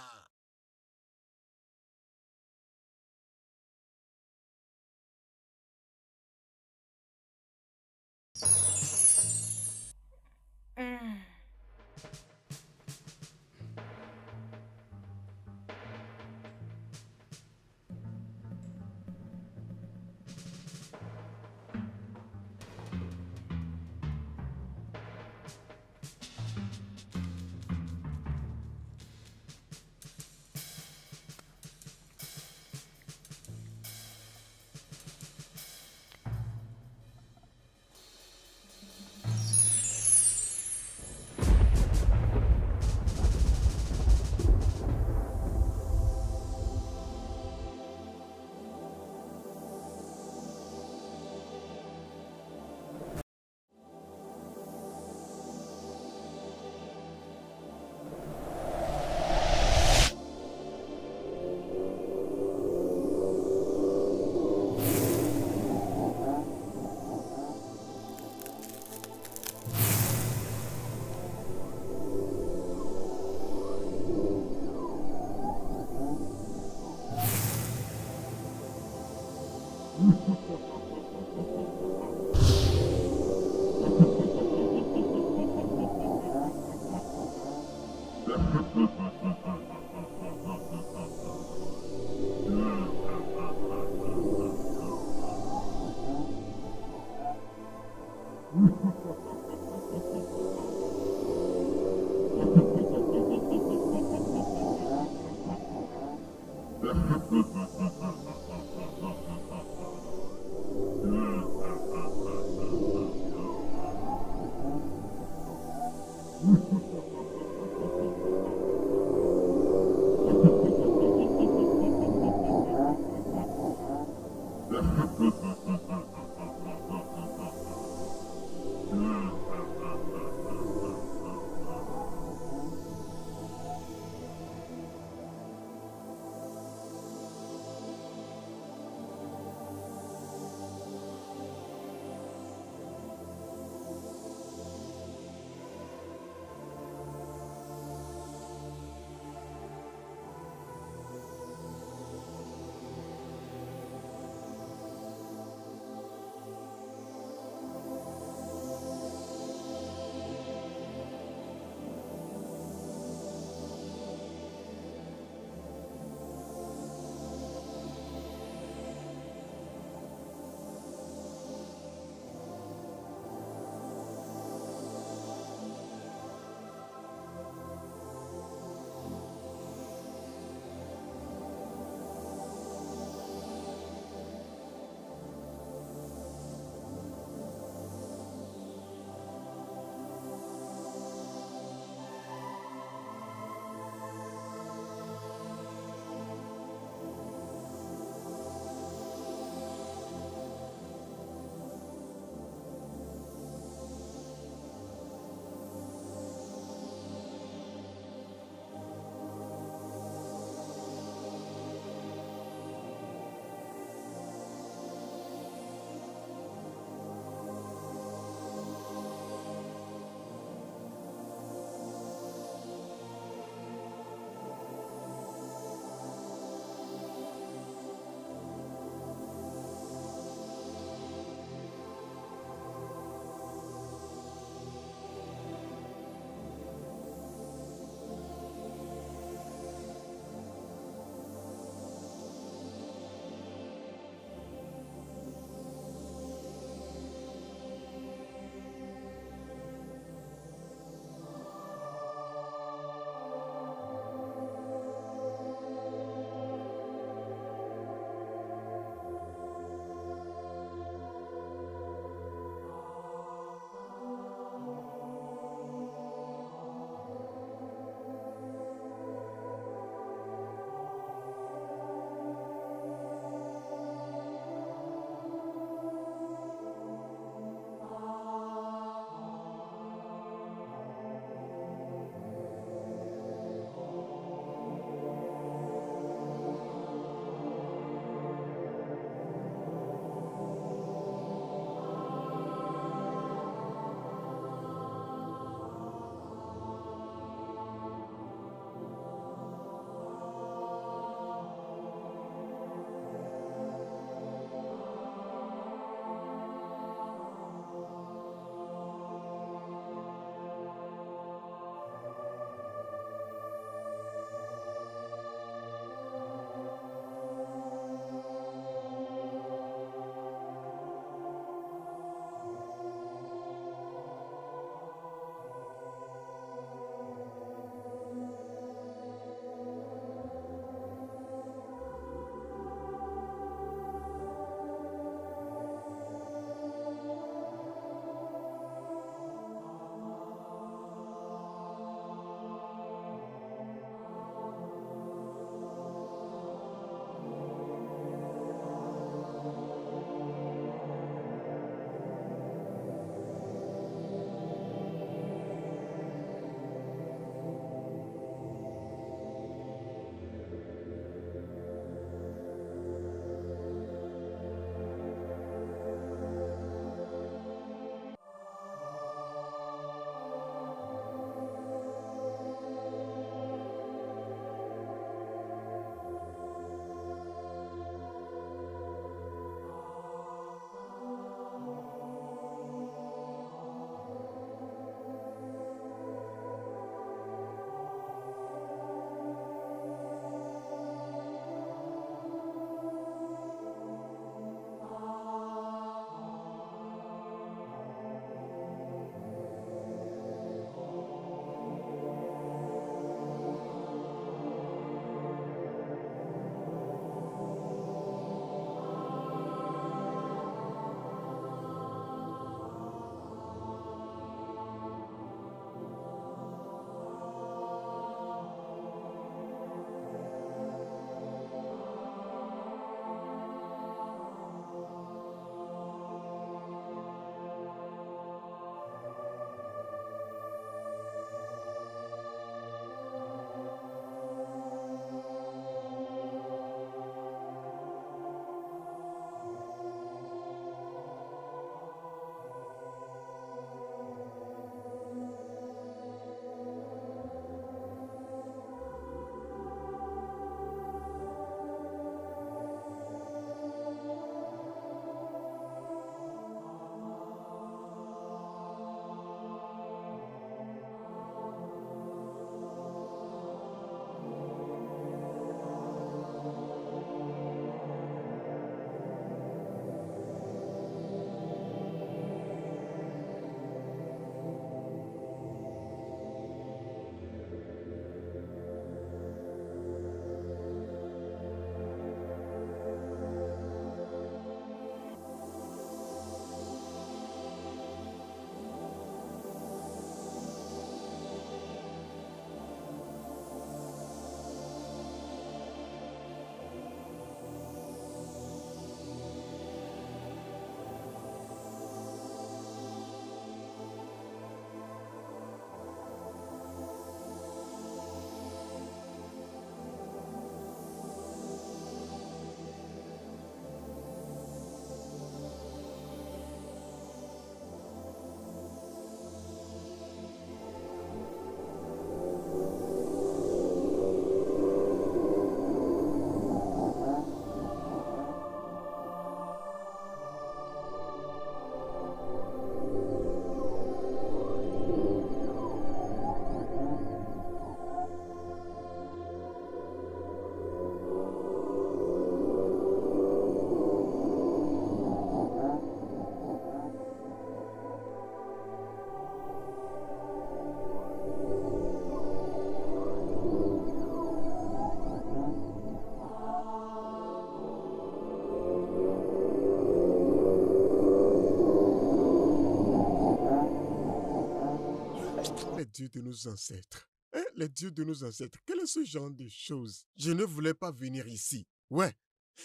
S3: les dieux de nos ancêtres. Hein, les dieux de nos ancêtres. Quel est ce genre de choses? Je ne voulais pas venir ici. Ouais,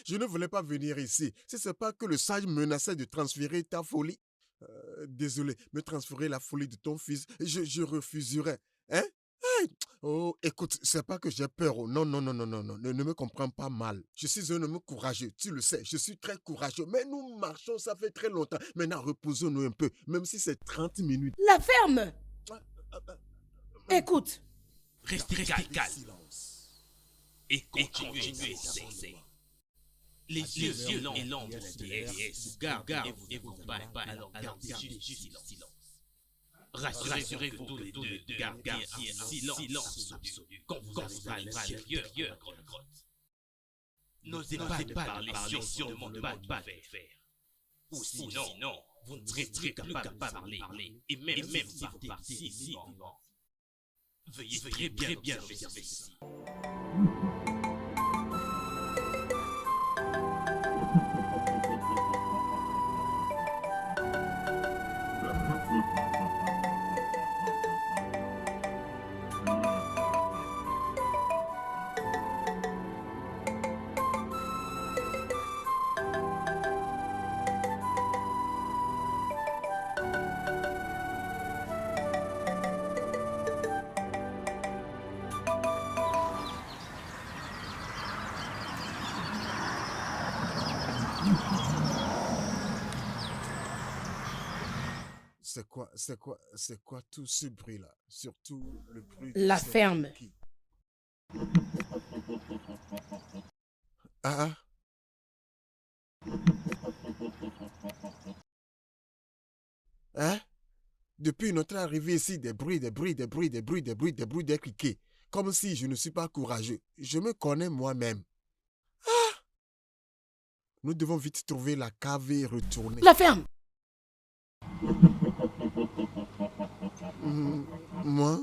S3: je ne voulais pas venir ici. Si ce n'est pas que le sage menaçait de transférer ta folie. Désolé, me transférer la folie de ton fils, je refuserais. Hein? Hey! Oh, écoute, c'est pas que j'ai peur. Oh. Non, non, non, non, non, non. Ne me comprends pas mal. Je suis un homme courageux, tu le sais. Je suis très courageux. Mais nous marchons, ça fait très longtemps. Maintenant, reposons-nous un peu, même si c'est 30 minutes.
S7: La ferme! Écoute.
S2: Restez calme. Et continuez d'avancer. Les yeux et l'ombre vous gardent et vous battent. Alors gardez juste silence. Rassurez-vous tous les deux, gardez un silence absolu quand vous arriverez à l'intérieur de la grotte. N'osez pas parler si on ne demande pas de faire. Ou sinon, vous ne serez plus capable de parler. Et même si vous partez ici vivant, veuillez très bien observer ceci.
S3: C'est quoi tout ce bruit-là? Surtout le bruit...
S7: La ferme.
S3: Ah. Hein? Depuis notre arrivée ici, des bruits, des cliquets. Comme si je ne suis pas courageux. Je me connais moi-même. Ah! Nous devons vite trouver la cave et retourner.
S7: La ferme!
S3: Moi?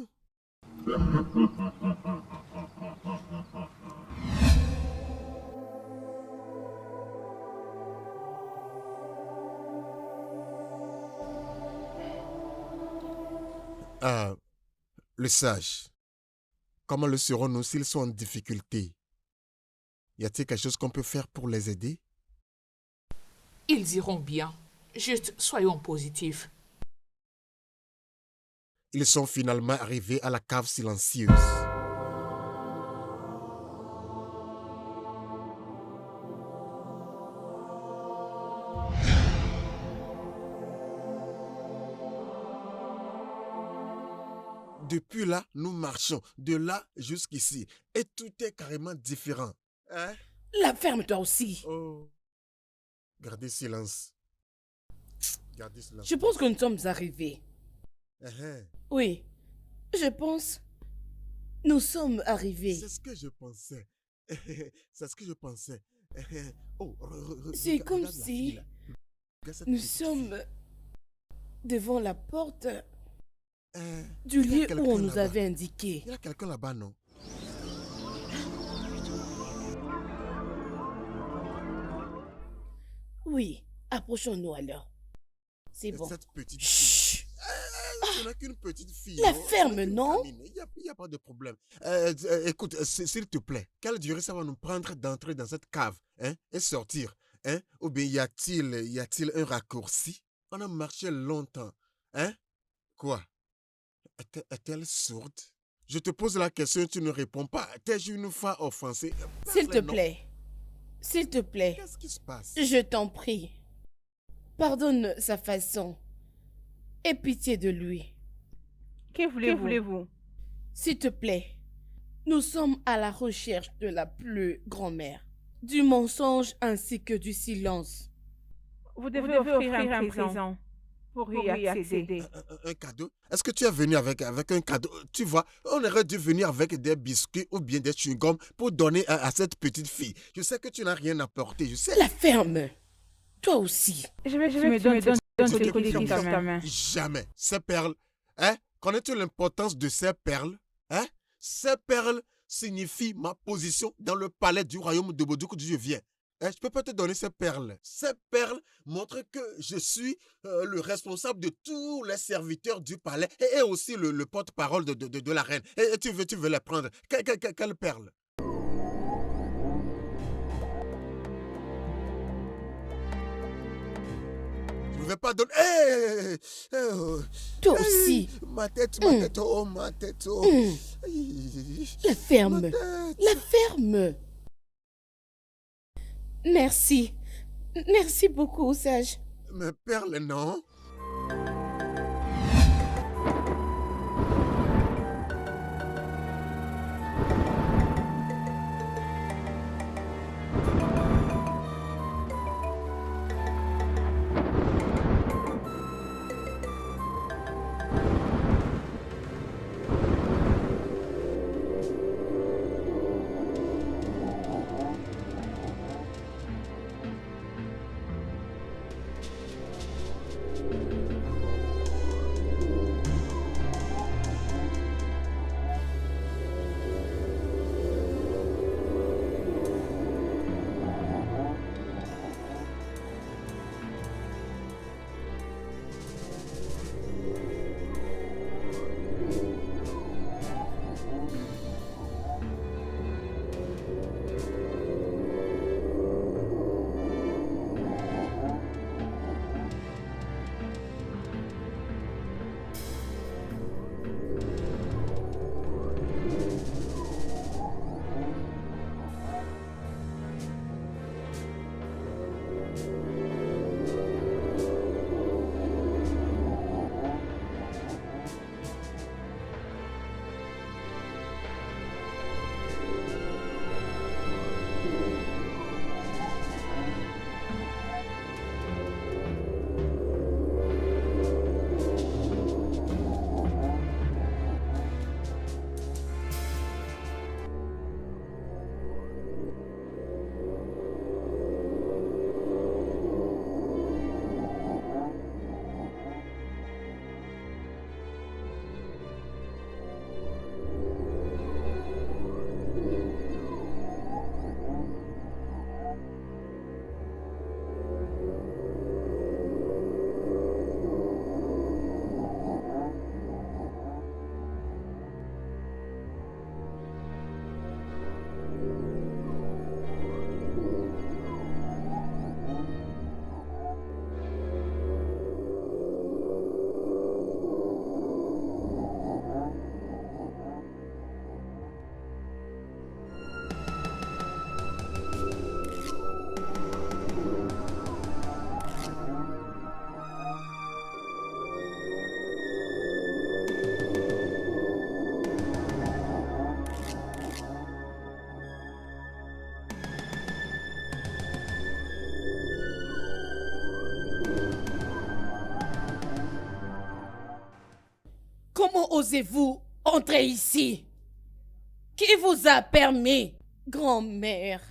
S3: Le sage. Comment le serons-nous s'ils sont en difficulté? Y a-t-il quelque chose qu'on peut faire pour les aider?
S6: Ils iront bien. Juste soyons positifs.
S3: Ils sont finalement arrivés à la cave silencieuse. Depuis là, nous marchons. De là jusqu'ici. Et tout est carrément différent. Hein?
S7: La ferme toi aussi.
S3: Oh. Gardez silence. Gardez silence.
S7: Je pense que nous sommes arrivés. Oui, je pense. Nous sommes arrivés.
S3: C'est ce que je pensais. C'est ce que je pensais. Oh,
S7: c'est comme si nous sommes devant la porte du lieu où on nous avait indiqué.
S3: Il y a quelqu'un là-bas, non?
S7: Oui, approchons-nous alors. C'est bon.
S3: Cette petite fille. Ce n'est qu'une petite fille.
S7: La ferme, non?
S3: Il n'y a pas de problème. Écoute, s'il te plaît, quelle durée ça va nous prendre d'entrer dans cette cave, hein, et sortir, hein? Ou bien y a-t-il un raccourci? On a marché longtemps, hein? Quoi? Est-elle sourde? Je te pose la question et tu ne réponds pas. T'es une fois offensé.
S7: S'il te plaît. S'il te plaît.
S3: Qu'est-ce qui se passe?
S7: Je t'en prie. Pardonne sa façon. Aie pitié de lui.
S4: Que voulez-vous?
S7: S'il te plaît. Nous sommes à la recherche de la plus grand-mère. Du mensonge ainsi que du silence.
S4: Vous devez offrir un présent pour y accéder.
S3: Un cadeau? Est-ce que tu es venu avec un cadeau? Tu vois, on aurait dû venir avec des biscuits ou bien des chewing-gums pour donner à cette petite fille. Je sais que tu n'as rien apporté, je sais.
S7: La ferme. Toi aussi.
S4: Je vais me donner tes colliers sur ta main.
S3: Jamais. Ces perles, hein? Connais-tu l'importance de ces perles? Hein? Ces perles signifient ma position dans le palais du royaume de Bodouk d'où je viens. Je peux pas te donner ces perles. Ces perles montrent que je suis le responsable de tous les serviteurs du palais et aussi le porte-parole de la reine. Et tu veux les prendre. Quelle perle? Je ne vais pas donner...
S7: Toi aussi.
S3: Ma tête, oh, ma tête, oh.
S7: La ferme. La ferme. Merci. Merci beaucoup, sage.
S3: Mes perles, non?
S7: Comment osez-vous entrer ici? Qui vous a permis, grand-mère?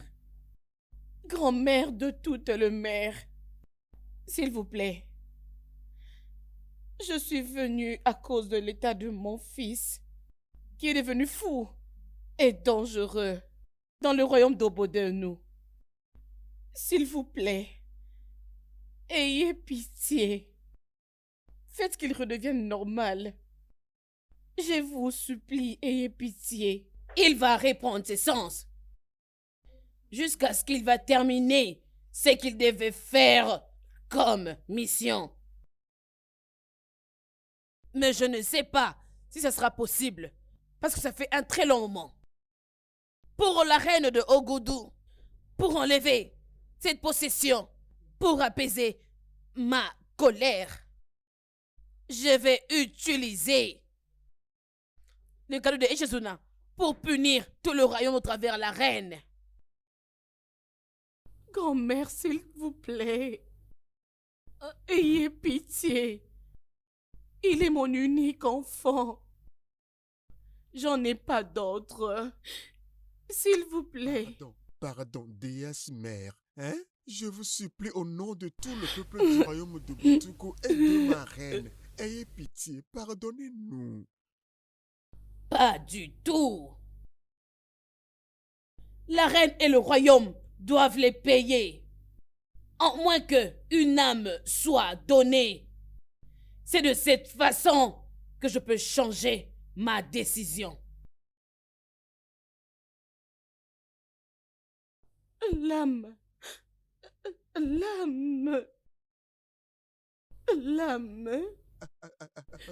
S7: Grand-mère de toute le maire, s'il vous plaît. Je suis venue à cause de l'état de mon fils, qui est devenu fou et dangereux dans le royaume d'Obodenou. S'il vous plaît, ayez pitié. Faites qu'il redevienne normal. Je vous supplie, ayez pitié. Il va reprendre ses sens jusqu'à ce qu'il va terminer ce qu'il devait faire comme mission. Mais je ne sais pas si ça sera possible, parce que ça fait un très long moment. Pour la reine de Ogoudou, pour enlever cette possession, pour apaiser ma colère, je vais utiliser le cadeau de Ishizuna pour punir tout le royaume au travers la reine. Grand-mère, s'il vous plaît, ayez pitié. Il est mon unique enfant. J'en ai pas d'autre. S'il vous plaît.
S3: Pardon, déesse mère, hein? Je vous supplie au nom de tout le peuple du royaume de Boutoukou et de ma reine. Ayez pitié, pardonnez-nous.
S7: Pas du tout. La reine et le royaume doivent les payer. En moins que une âme soit donnée. C'est de cette façon que je peux changer ma décision. L'âme. L'âme. L'âme.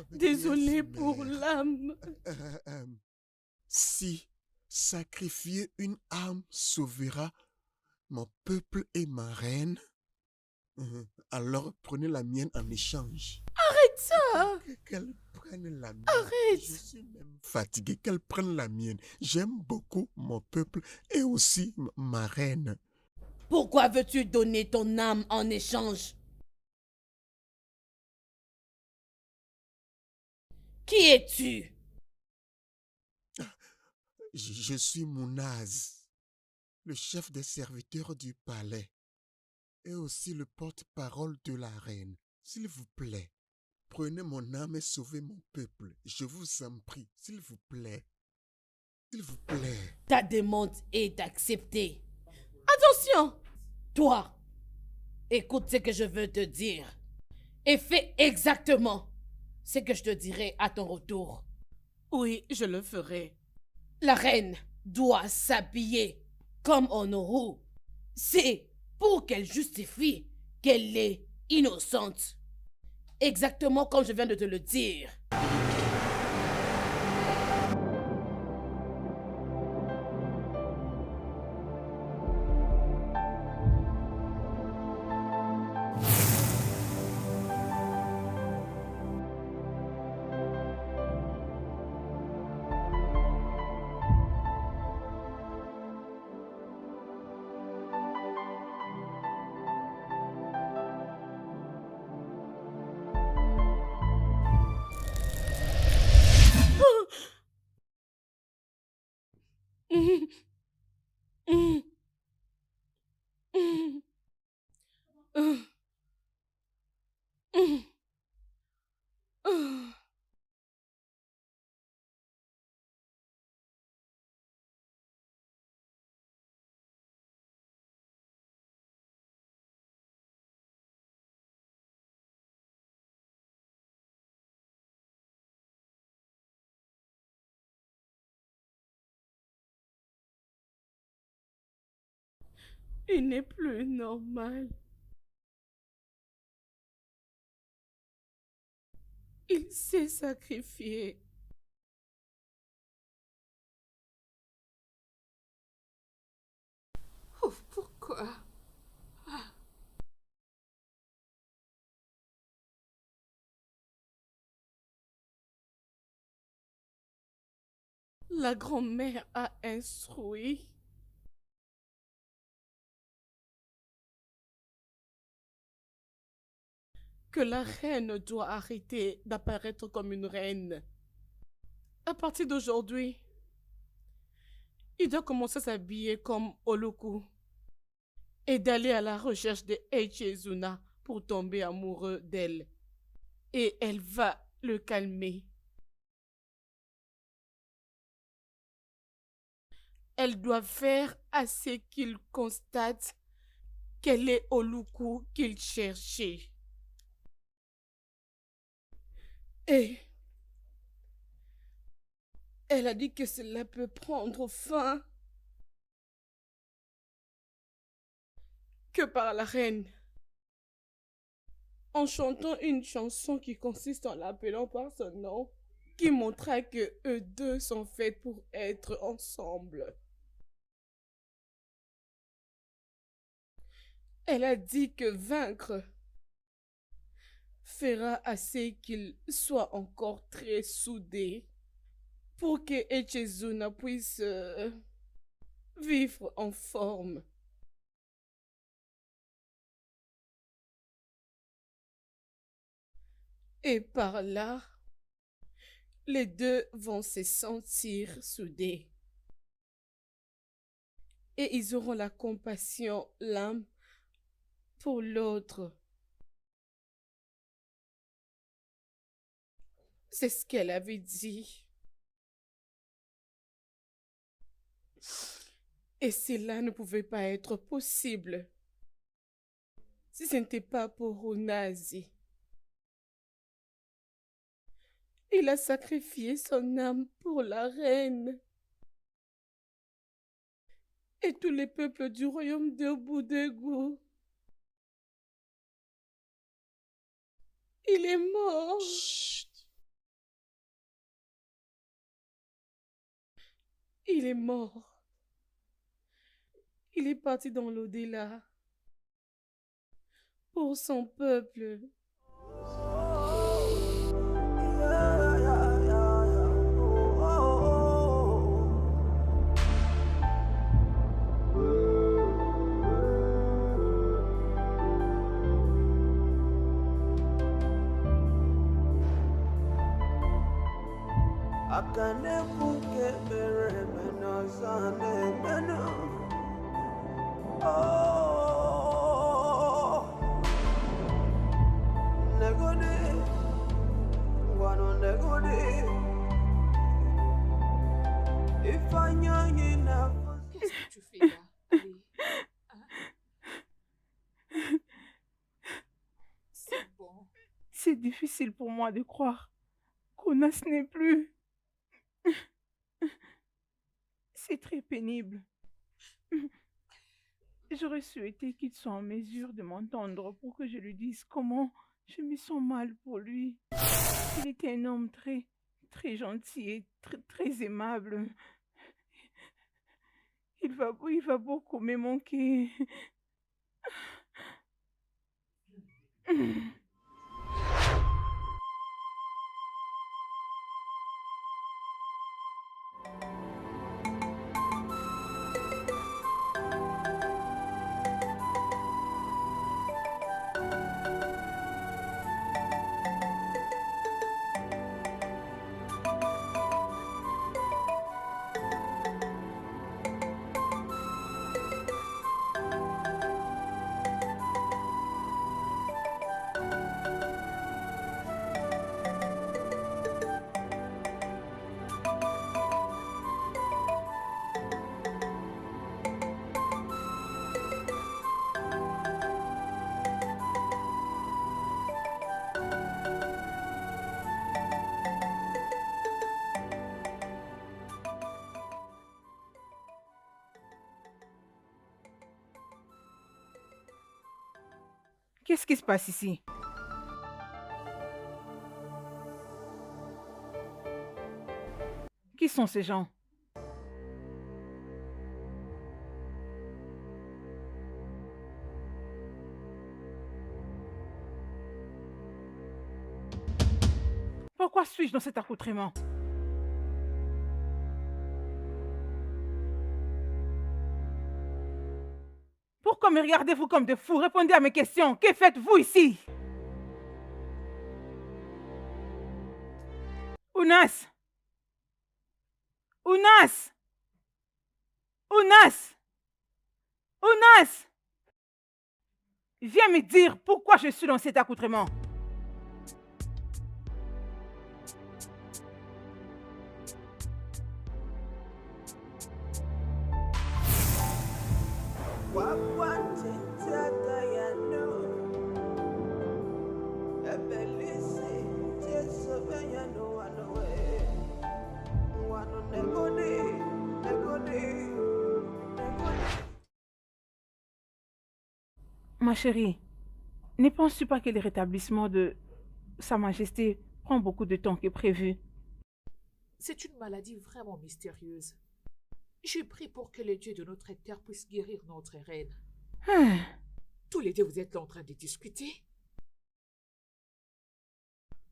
S7: Désolé pour l'âme.
S3: Si sacrifier une âme sauvera mon peuple et ma reine, alors prenez la mienne en échange.
S7: Arrête ça!
S3: Qu'elle prenne la mienne.
S7: Arrête!
S3: Je suis même fatigué. Qu'elle prenne la mienne. J'aime beaucoup mon peuple et aussi ma reine.
S7: Pourquoi veux-tu donner ton âme en échange? Qui es-tu?
S3: Je suis Mounaz, le chef des serviteurs du palais et aussi le porte-parole de la reine. S'il vous plaît, prenez mon âme et sauvez mon peuple. Je vous en prie, s'il vous plaît. S'il vous plaît.
S7: Ta demande est acceptée. Attention! Toi, écoute ce que je veux te dire et fais exactement ce que je te dirai à ton retour. Oui, je le ferai. La reine doit s'habiller comme Honorou. C'est pour qu'elle justifie qu'elle est innocente. Exactement comme je viens de te le dire. Il n'est plus normal. Il s'est sacrifié.
S6: Oh, pourquoi?
S7: La grand-mère a instruit que la reine doit arrêter d'apparaître comme une reine. À partir d'aujourd'hui, il doit commencer à s'habiller comme Oluku et d'aller à la recherche de Echezuna pour tomber amoureux d'elle. Et elle va le calmer. Elle doit faire à ce qu'il constate qu'elle est Oluku qu'il cherchait. Et elle a dit que cela peut prendre fin que par la reine, en chantant une chanson qui consiste en l'appelant par son nom, qui montrera que eux deux sont faits pour être ensemble. Elle a dit que vaincre fera assez qu'ils soient encore très soudés pour que Echezuna puisse vivre en forme. Et par là, les deux vont se sentir soudés. Et ils auront la compassion, l'âme pour l'autre. C'est ce qu'elle avait dit. Et cela ne pouvait pas être possible si ce n'était pas pour Unazi. Il a sacrifié son âme pour la reine. Et tous les peuples du royaume de Boudégou. Il est mort.
S6: Chut.
S7: Il est mort. Il est parti dans l'au-delà. Pour son peuple.
S9: Akane buke bere mena sane mena. Oh, negode, guano negode. Ifanya ina.
S6: Qu'est-ce que tu fais là? Allez. Hein? C'est bon.
S4: C'est difficile pour moi de croire qu'Onas n'est plus. C'est très pénible. J'aurais souhaité qu'il soit en mesure de m'entendre pour que je lui dise comment je me sens mal pour lui. Il était un homme très gentil et très aimable. Il va beaucoup me manquer. Qu'est-ce qui se passe ici? Qui sont ces gens? Pourquoi suis-je dans cet accoutrement? Pourquoi me regardez-vous comme des fous? Répondez à mes questions. Que faites-vous ici? Unas! Unas! Unas! Unas! Viens me dire pourquoi je suis dans cet accoutrement. Ma chérie, ne penses-tu pas que le rétablissement de Sa Majesté prend beaucoup de temps que prévu?
S6: C'est une maladie vraiment mystérieuse. Je prie pour que les dieux de notre terre puissent guérir notre reine. Tous les deux, vous êtes là en train de discuter?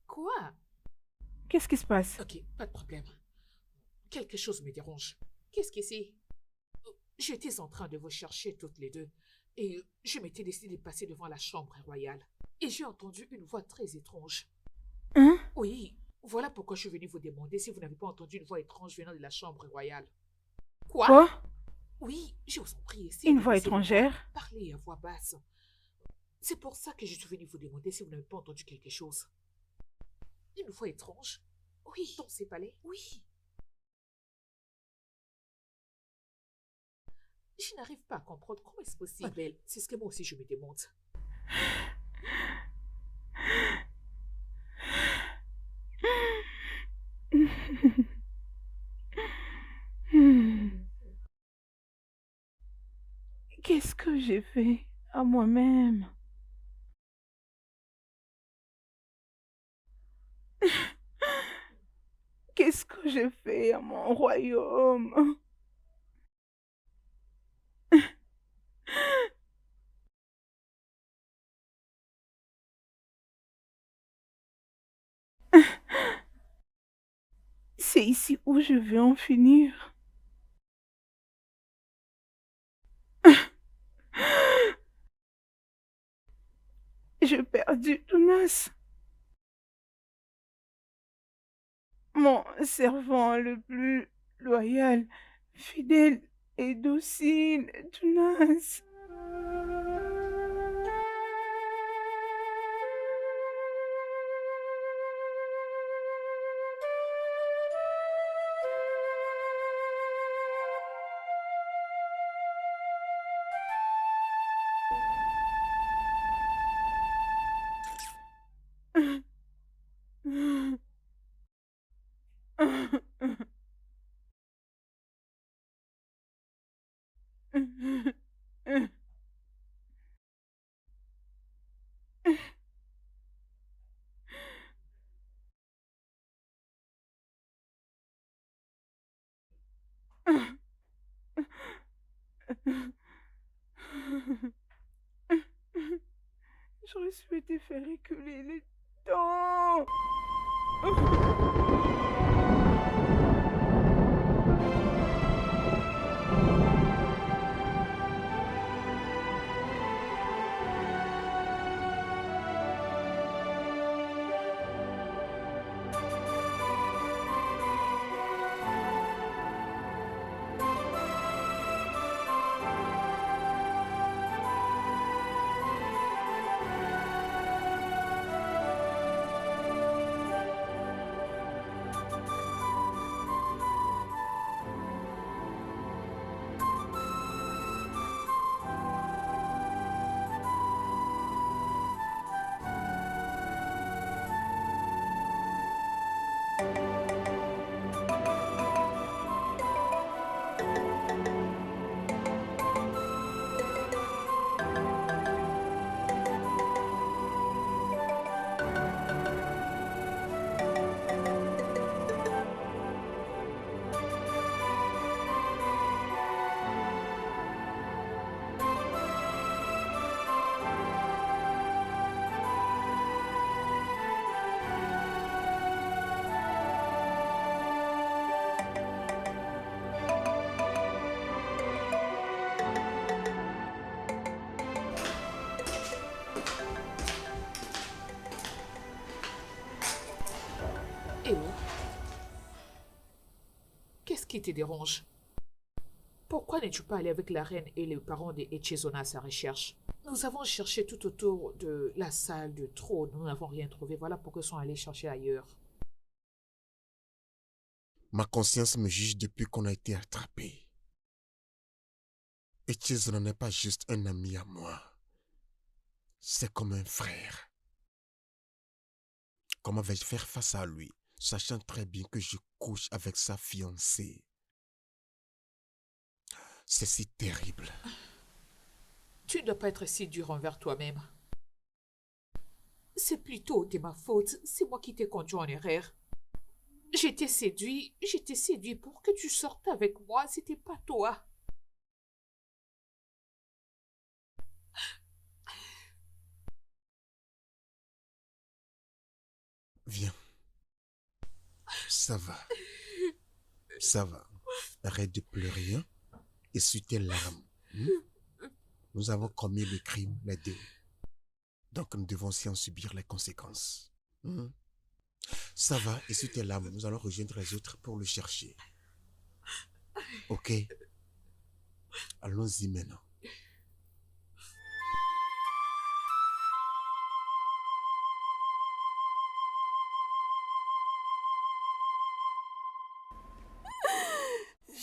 S6: Quoi?
S4: Qu'est-ce qui se passe?
S6: Ok, pas de problème. Quelque chose me dérange. Qu'est-ce que c'est? J'étais en train de vous chercher toutes les deux et je m'étais décidé de passer devant la chambre royale. Et j'ai entendu une voix très étrange.
S4: Hein?
S6: Oui, voilà pourquoi je suis venue vous demander si vous n'avez pas entendu une voix étrange venant de la chambre royale.
S4: Quoi?
S6: Oui, je vous en prie.
S4: Une voix étrangère?
S6: Parlez à voix basse. C'est pour ça que je suis venue vous demander si vous n'avez pas entendu quelque chose. Une voix étrange? Oui. Dans ces palais? Oui. Je n'arrive pas à comprendre comment est-ce possible. C'est ce que moi aussi je me demande.
S4: Qu'est-ce que j'ai fait à moi-même? Qu'est-ce que j'ai fait à mon royaume? C'est ici où je vais en finir. J'ai perdu Tunas, mon servant le plus loyal, fidèle et docile, Tunas. J'aurais souhaité faire reculer les temps.
S6: Et où? Qu'est-ce qui te dérange? Pourquoi n'es-tu pas allé avec la reine et les parents de Echezona à sa recherche? Nous avons cherché tout autour de la salle du trône. Nous n'avons rien trouvé. Voilà pourquoi ils sont allés chercher ailleurs.
S3: Ma conscience me juge depuis qu'on a été attrapé. Echezona n'est pas juste un ami à moi. C'est comme un frère. Comment vais-je faire face à lui, sachant très bien que je couche avec sa fiancée? C'est si terrible.
S6: Tu ne dois pas être si dur envers toi-même. C'est plutôt de ma faute. C'est moi qui t'ai conduit en erreur. J'étais séduit pour que tu sortes avec moi. C'était pas toi.
S3: Viens. Ça va. Ça va. Arrête de pleurer, hein? Essuie tes larmes. Nous avons commis le crime, les deux. Donc nous devons aussi en subir les conséquences. Ça va, essuie tes larmes. Nous allons rejoindre les autres pour le chercher. Ok? Allons-y maintenant.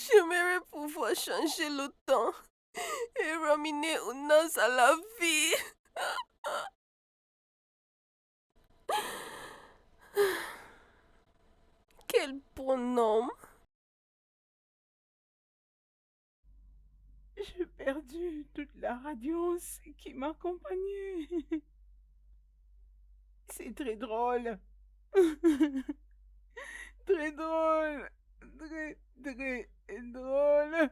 S10: J'aimerais pouvoir changer le temps et ramener Ounas à la vie. Quel bon homme.
S4: J'ai perdu toute la radiance qui m'accompagnait. C'est très drôle. Très drôle. Très, très drôle.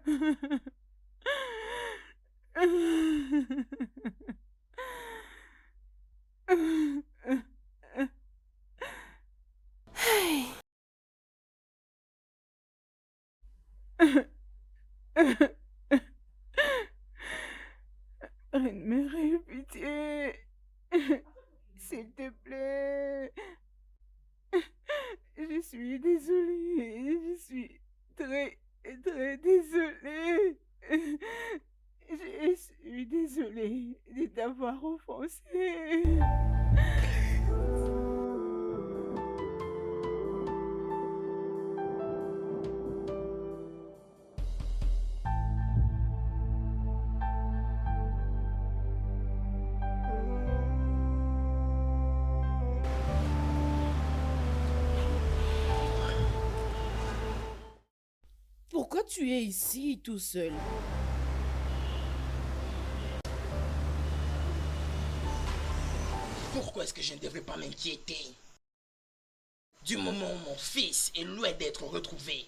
S4: Reine-Mère, pitié. S'il te plaît. Je suis désolée. Je suis très, très désolée. Je suis désolée de t'avoir offensé.
S7: Pourquoi tu es ici tout seul?
S1: Pourquoi est-ce que je ne devrais pas m'inquiéter? Du moment où mon fils est loin d'être retrouvé.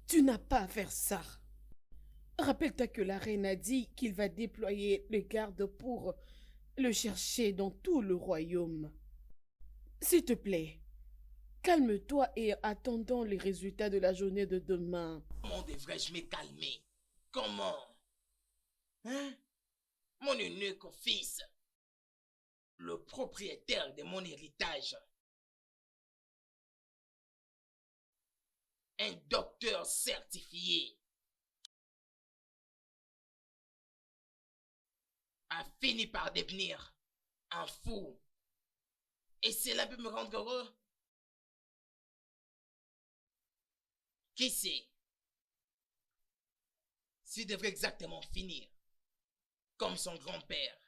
S7: Tu n'as pas à faire ça. Rappelle-toi que la reine a dit qu'il va déployer les gardes pour le chercher dans tout le royaume. S'il te plaît, calme-toi et attendons les résultats de la journée de demain.
S1: Comment devrais-je me calmer? Comment? Hein? Mon unique fils, le propriétaire de mon héritage, un docteur certifié, a fini par devenir un fou. Et cela peut me rendre heureux? Qui sait? S'il devrait exactement finir comme son grand-père,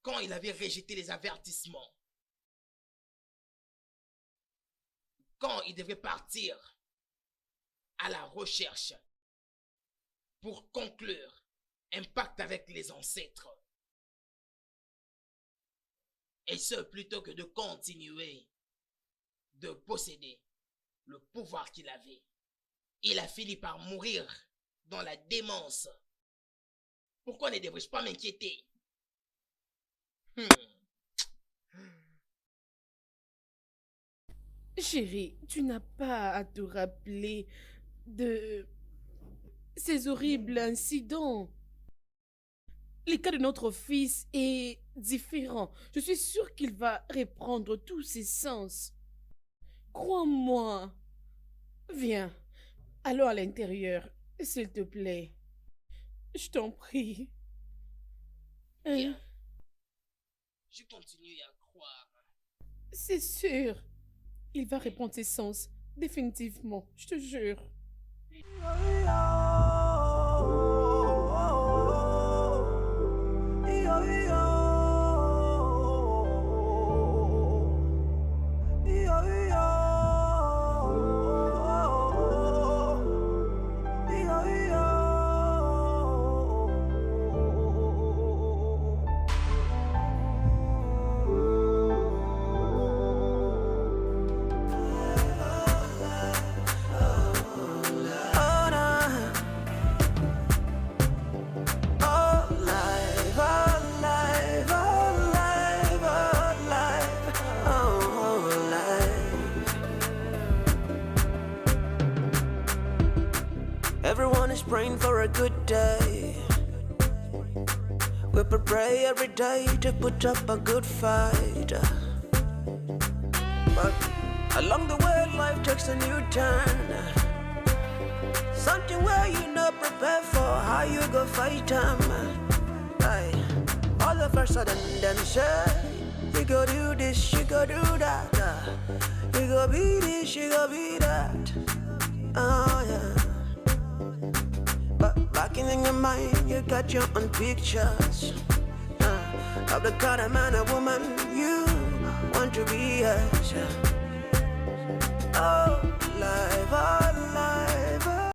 S1: quand il avait rejeté les avertissements, quand il devait partir à la recherche pour conclure un pacte avec les ancêtres. Et ce, plutôt que de continuer de posséder le pouvoir qu'il avait. Il a fini par mourir dans la démence. Pourquoi ne devrais-je pas m'inquiéter?
S7: Chérie, tu n'as pas à te rappeler de ces horribles incidents. Le cas de notre fils est différent. Je suis sûre qu'il va reprendre tous ses sens. Crois-moi. Viens, allons à l'intérieur, s'il te plaît. Je t'en prie.
S1: Bien. Je continue à croire.
S7: C'est sûr. Il va reprendre ses sens. Définitivement, je te jure.
S9: Everyone is praying for a good day. We pray every day to put up a good fight. But along the way, life takes a new turn. Something where you not prepare for, how you go fight them. Aye. All of a sudden them say, you go do this, you go do that. You go be this, you go be that. Oh yeah. But back in your mind, you got your own pictures of the kind of man or woman you want to be as. Oh.